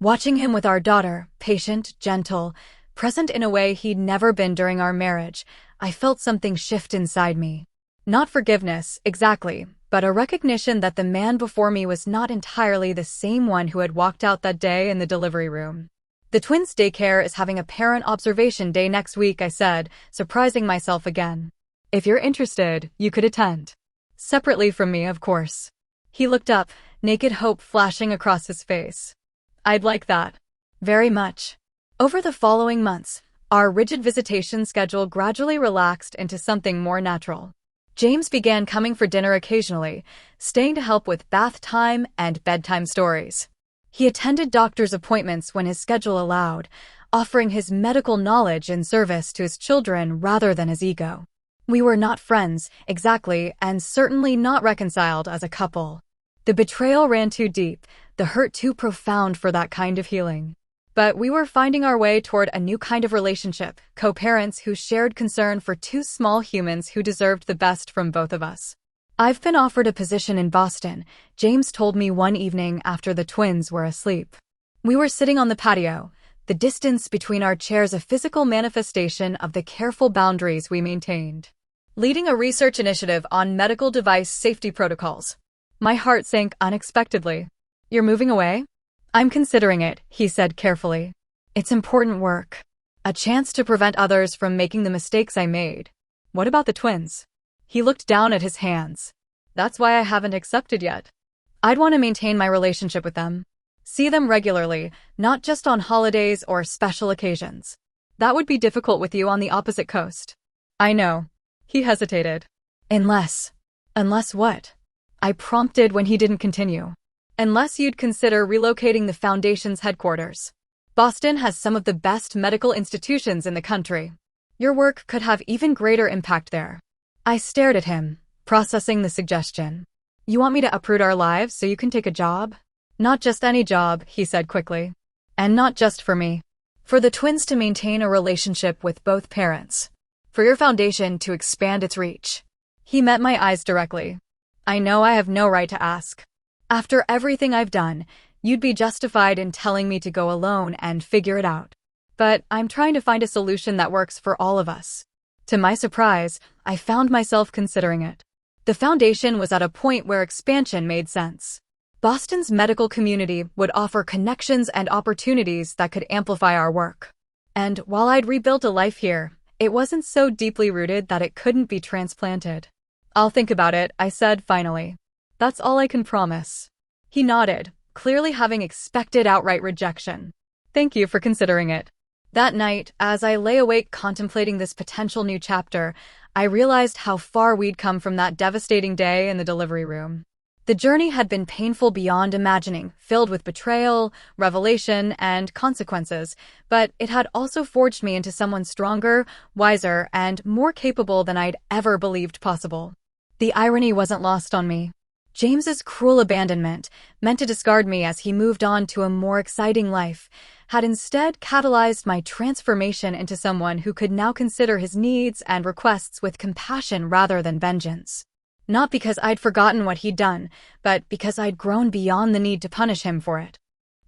Watching him with our daughter, patient, gentle, present in a way he'd never been during our marriage, I felt something shift inside me. Not forgiveness, exactly, but a recognition that the man before me was not entirely the same one who had walked out that day in the delivery room. The twins' daycare is having a parent observation day next week, I said, surprising myself again. If you're interested, you could attend. Separately from me, of course. He looked up, naked hope flashing across his face. I'd like that. Very much. Over the following months, our rigid visitation schedule gradually relaxed into something more natural. James began coming for dinner occasionally, staying to help with bath time and bedtime stories. He attended doctor's appointments when his schedule allowed, offering his medical knowledge in service to his children rather than his ego. We were not friends, exactly, and certainly not reconciled as a couple. The betrayal ran too deep, the hurt too profound for that kind of healing. But we were finding our way toward a new kind of relationship, co-parents who shared concern for two small humans who deserved the best from both of us. I've been offered a position in Boston, James told me one evening after the twins were asleep. We were sitting on the patio, the distance between our chairs a physical manifestation of the careful boundaries we maintained. Leading a research initiative on medical device safety protocols. My heart sank unexpectedly. You're moving away? I'm considering it, he said carefully. It's important work. A chance to prevent others from making the mistakes I made. What about the twins? He looked down at his hands. That's why I haven't accepted yet. I'd want to maintain my relationship with them. See them regularly, not just on holidays or special occasions. That would be difficult with you on the opposite coast. I know. He hesitated. Unless what? I prompted when he didn't continue. Unless you'd consider relocating the Foundation's headquarters. Boston has some of the best medical institutions in the country. Your work could have even greater impact there. I stared at him, processing the suggestion. You want me to uproot our lives so you can take a job? Not just any job, he said quickly. And not just for me. For the twins to maintain a relationship with both parents. For your foundation to expand its reach. He met my eyes directly. I know I have no right to ask. After everything I've done, you'd be justified in telling me to go alone and figure it out. But I'm trying to find a solution that works for all of us. To my surprise, I found myself considering it. The Foundation was at a point where expansion made sense. Boston's medical community would offer connections and opportunities that could amplify our work. And while I'd rebuilt a life here, it wasn't so deeply rooted that it couldn't be transplanted. I'll think about it, I said finally. That's all I can promise. He nodded, clearly having expected outright rejection. Thank you for considering it. That night, as I lay awake contemplating this potential new chapter, I realized how far we'd come from that devastating day in the delivery room. The journey had been painful beyond imagining, filled with betrayal, revelation, and consequences, but it had also forged me into someone stronger, wiser, and more capable than I'd ever believed possible. The irony wasn't lost on me. James's cruel abandonment, meant to discard me as he moved on to a more exciting life, had instead catalyzed my transformation into someone who could now consider his needs and requests with compassion rather than vengeance. Not because I'd forgotten what he'd done, but because I'd grown beyond the need to punish him for it.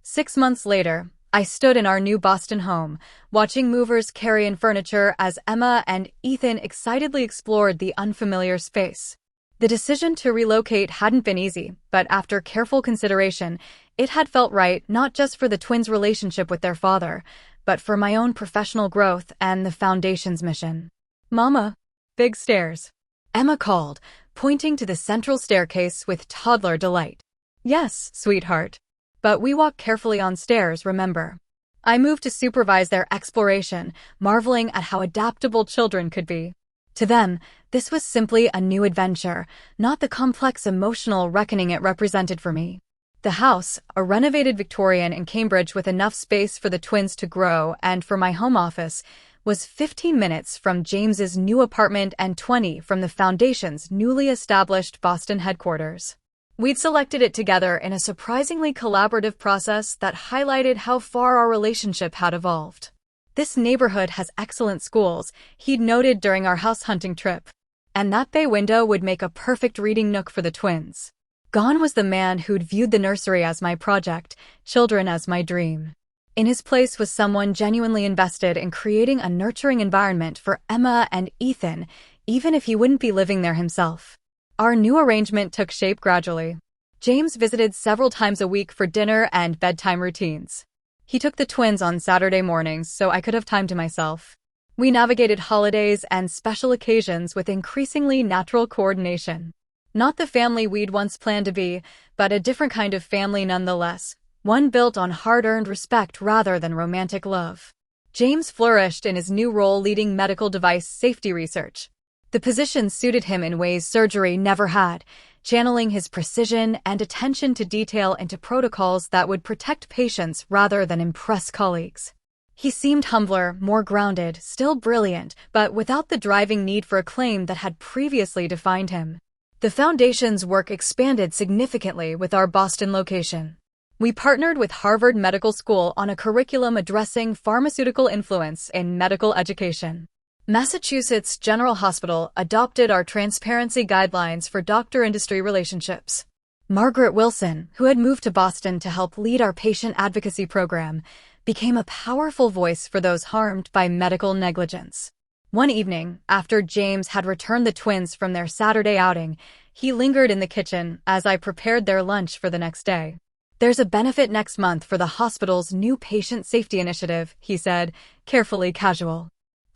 6 months later, I stood in our new Boston home, watching movers carry in furniture as Emma and Ethan excitedly explored the unfamiliar space. The decision to relocate hadn't been easy, but after careful consideration, it had felt right not just for the twins' relationship with their father, but for my own professional growth and the Foundation's mission. "Mama, big stairs," Emma called, pointing to the central staircase with toddler delight. "Yes, sweetheart. But we walk carefully on stairs, remember?" I moved to supervise their exploration, marveling at how adaptable children could be. To them, this was simply a new adventure, not the complex emotional reckoning it represented for me. The house, a renovated Victorian in Cambridge with enough space for the twins to grow and for my home office, was 15 minutes from James's new apartment and 20 from the Foundation's newly established Boston headquarters. We'd selected it together in a surprisingly collaborative process that highlighted how far our relationship had evolved. "This neighborhood has excellent schools," he'd noted during our house hunting trip. "And that bay window would make a perfect reading nook for the twins." Gone was the man who'd viewed the nursery as my project, children as my dream. In his place was someone genuinely invested in creating a nurturing environment for Emma and Ethan, even if he wouldn't be living there himself. Our new arrangement took shape gradually. James visited several times a week for dinner and bedtime routines. He took the twins on Saturday mornings so I could have time to myself. We navigated holidays and special occasions with increasingly natural coordination. Not the family we'd once planned to be, but a different kind of family nonetheless, one built on hard-earned respect rather than romantic love. James flourished in his new role leading medical device safety research. The position suited him in ways surgery never had, channeling his precision and attention to detail into protocols that would protect patients rather than impress colleagues. He seemed humbler, more grounded, still brilliant, but without the driving need for acclaim that had previously defined him. The Foundation's work expanded significantly with our Boston location. We partnered with Harvard Medical School on a curriculum addressing pharmaceutical influence in medical education. Massachusetts General Hospital adopted our transparency guidelines for doctor-industry relationships. Margaret Wilson, who had moved to Boston to help lead our patient advocacy program, became a powerful voice for those harmed by medical negligence. One evening, after James had returned the twins from their Saturday outing, he lingered in the kitchen as I prepared their lunch for the next day. "There's a benefit next month for the hospital's new patient safety initiative," he said, carefully casual.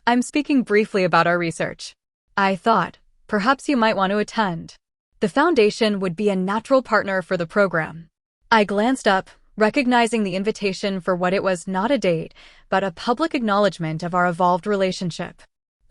"I'm speaking briefly about our research. I thought, perhaps you might want to attend. The Foundation would be a natural partner for the program." I glanced up, recognizing the invitation for what it was: not a date, but a public acknowledgement of our evolved relationship.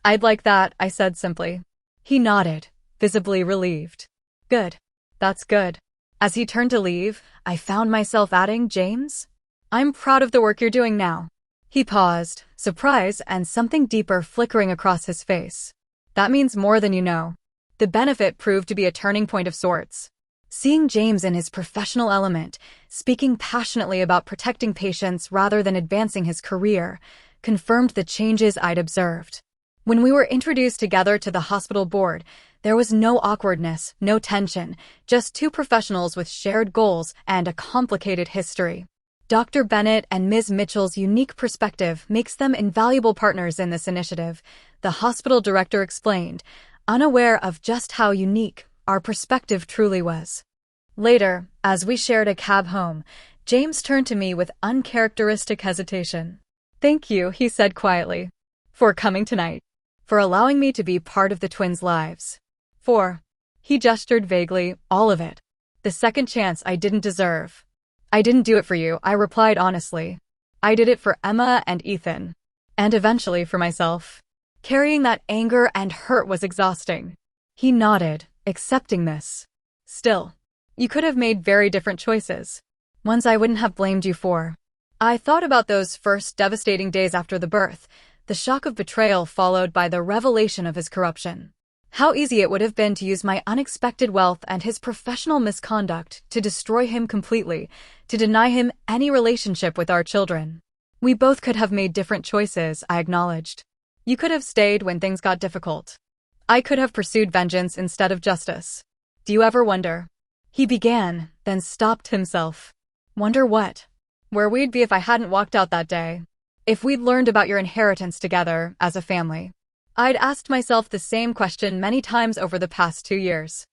"I'd like that," I said simply. He nodded, visibly relieved. "Good. That's good." As he turned to leave, I found myself adding, "James, I'm proud of the work you're doing now." He paused, surprise and something deeper flickering across his face. "That means more than you know." The benefit proved to be a turning point of sorts. Seeing James in his professional element, speaking passionately about protecting patients rather than advancing his career, confirmed the changes I'd observed. When we were introduced together to the hospital board, there was no awkwardness, no tension, just two professionals with shared goals and a complicated history. Dr. Bennett and Ms. Mitchell's unique perspective makes them invaluable partners in this initiative, the hospital director explained, unaware of just how unique our perspective truly was. Later, as we shared a cab home, James turned to me with uncharacteristic hesitation. "Thank you," he said quietly, "for coming tonight, for allowing me to be part of the twins' lives. For," he gestured vaguely, "all of it. The second chance I didn't deserve." "I didn't do it for you," I replied honestly. "I did it for Emma and Ethan. And eventually for myself." Carrying that anger and hurt was exhausting. He nodded, accepting this. "Still, you could have made very different choices. Ones I wouldn't have blamed you for." I thought about those first devastating days after the birth, the shock of betrayal followed by the revelation of his corruption. How easy it would have been to use my unexpected wealth and his professional misconduct to destroy him completely, to deny him any relationship with our children. We both could have made different choices, I acknowledged. You could have stayed when things got difficult. I could have pursued vengeance instead of justice. Do you ever wonder? He began, then stopped himself. Wonder what? Where we'd be if I hadn't walked out that day. If we'd learned about your inheritance together, as a family. I'd asked myself the same question many times over the past 2 years.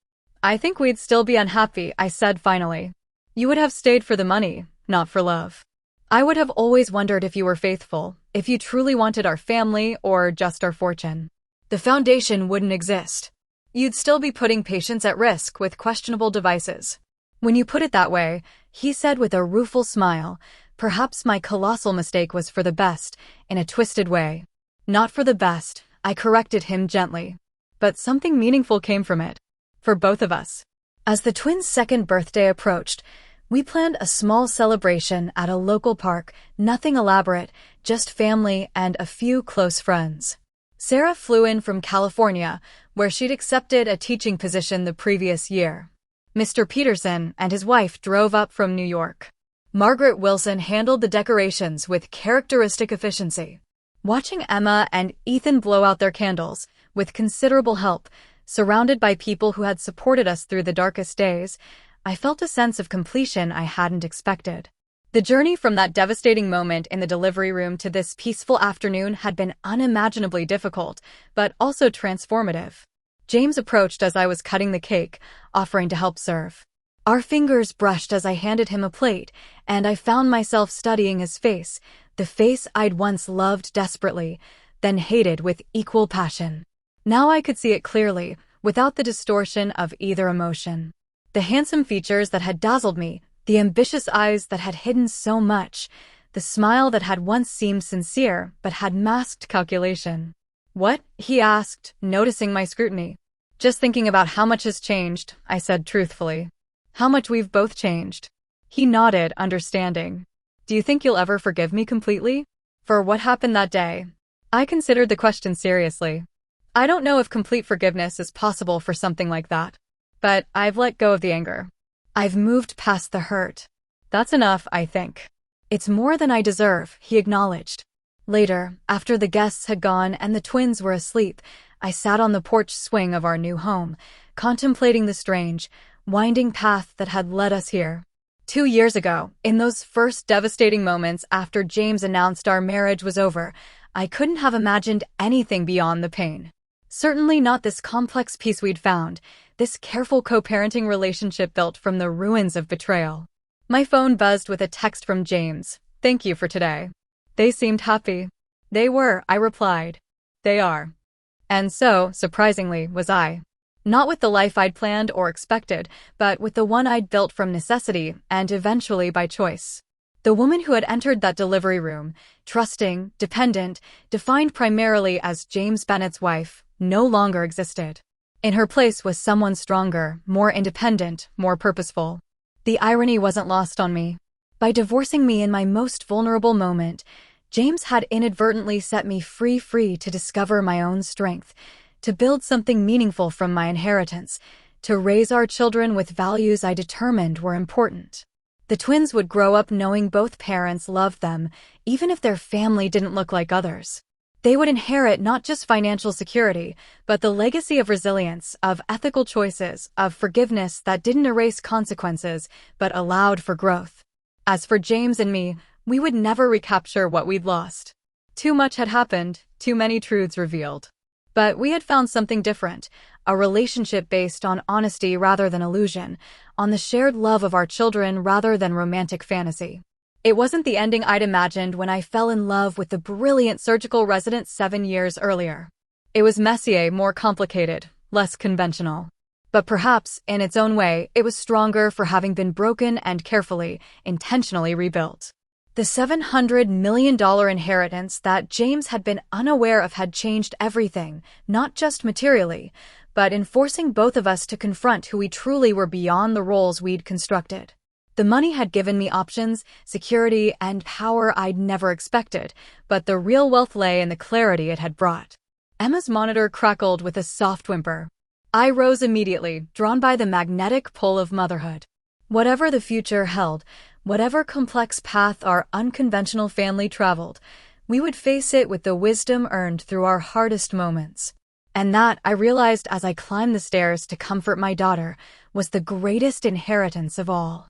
I think we'd still be unhappy, I said finally. You would have stayed for the money, not for love. I would have always wondered if you were faithful, if you truly wanted our family or just our fortune. The foundation wouldn't exist. You'd still be putting patients at risk with questionable devices. When you put it that way, he said with a rueful smile, perhaps my colossal mistake was for the best, in a twisted way. Not for the best, I corrected him gently. But something meaningful came from it. For both of us. As the twins' second birthday approached, we planned a small celebration at a local park, nothing elaborate, just family and a few close friends. Sarah flew in from California, where she'd accepted a teaching position the previous year. Mr. Peterson and his wife drove up from New York. Margaret Wilson handled the decorations with characteristic efficiency. Watching Emma and Ethan blow out their candles, with considerable help, surrounded by people who had supported us through the darkest days, I felt a sense of completion I hadn't expected. The journey from that devastating moment in the delivery room to this peaceful afternoon had been unimaginably difficult, but also transformative. James approached as I was cutting the cake, offering to help serve. Our fingers brushed as I handed him a plate, and I found myself studying his face, the face I'd once loved desperately, then hated with equal passion. Now I could see it clearly, without the distortion of either emotion. The handsome features that had dazzled me, the ambitious eyes that had hidden so much, the smile that had once seemed sincere but had masked calculation. What? He asked, noticing my scrutiny. Just thinking about how much has changed, I said truthfully. How much we've both changed. He nodded, understanding. Do you think you'll ever forgive me completely? For what happened that day? I considered the question seriously. I don't know if complete forgiveness is possible for something like that. But I've let go of the anger. I've moved past the hurt. That's enough, I think. It's more than I deserve, he acknowledged. Later, after the guests had gone and the twins were asleep, I sat on the porch swing of our new home, contemplating the strange, winding path that had led us here. 2 years ago, in those first devastating moments after James announced our marriage was over, I couldn't have imagined anything beyond the pain. Certainly not this complex peace we'd found, this careful co-parenting relationship built from the ruins of betrayal. My phone buzzed with a text from James. Thank you for today. They seemed happy. They were, I replied. They are. And so, surprisingly, was I. Not with the life I'd planned or expected, but with the one I'd built from necessity and eventually by choice. The woman who had entered that delivery room, trusting, dependent, defined primarily as James Bennett's wife, no longer existed. In her place was someone stronger, more independent, more purposeful. The irony wasn't lost on me. By divorcing me in my most vulnerable moment, James had inadvertently set me free to discover my own strength, to build something meaningful from my inheritance, to raise our children with values I determined were important. The twins would grow up knowing both parents loved them, even if their family didn't look like others. They would inherit not just financial security, but the legacy of resilience, of ethical choices, of forgiveness that didn't erase consequences, but allowed for growth. As for James and me, we would never recapture what we'd lost. Too much had happened, too many truths revealed. But we had found something different, a relationship based on honesty rather than illusion, on the shared love of our children rather than romantic fantasy. It wasn't the ending I'd imagined when I fell in love with the brilliant surgical resident 7 years earlier. It was messier, more complicated, less conventional. But perhaps, in its own way, it was stronger for having been broken and carefully, intentionally rebuilt. The $700 million inheritance that James had been unaware of had changed everything, not just materially, but in forcing both of us to confront who we truly were beyond the roles we'd constructed. The money had given me options, security, and power I'd never expected, but the real wealth lay in the clarity it had brought. Emma's monitor crackled with a soft whimper. I rose immediately, drawn by the magnetic pull of motherhood. Whatever the future held, whatever complex path our unconventional family traveled, we would face it with the wisdom earned through our hardest moments. And that, I realized as I climbed the stairs to comfort my daughter, was the greatest inheritance of all.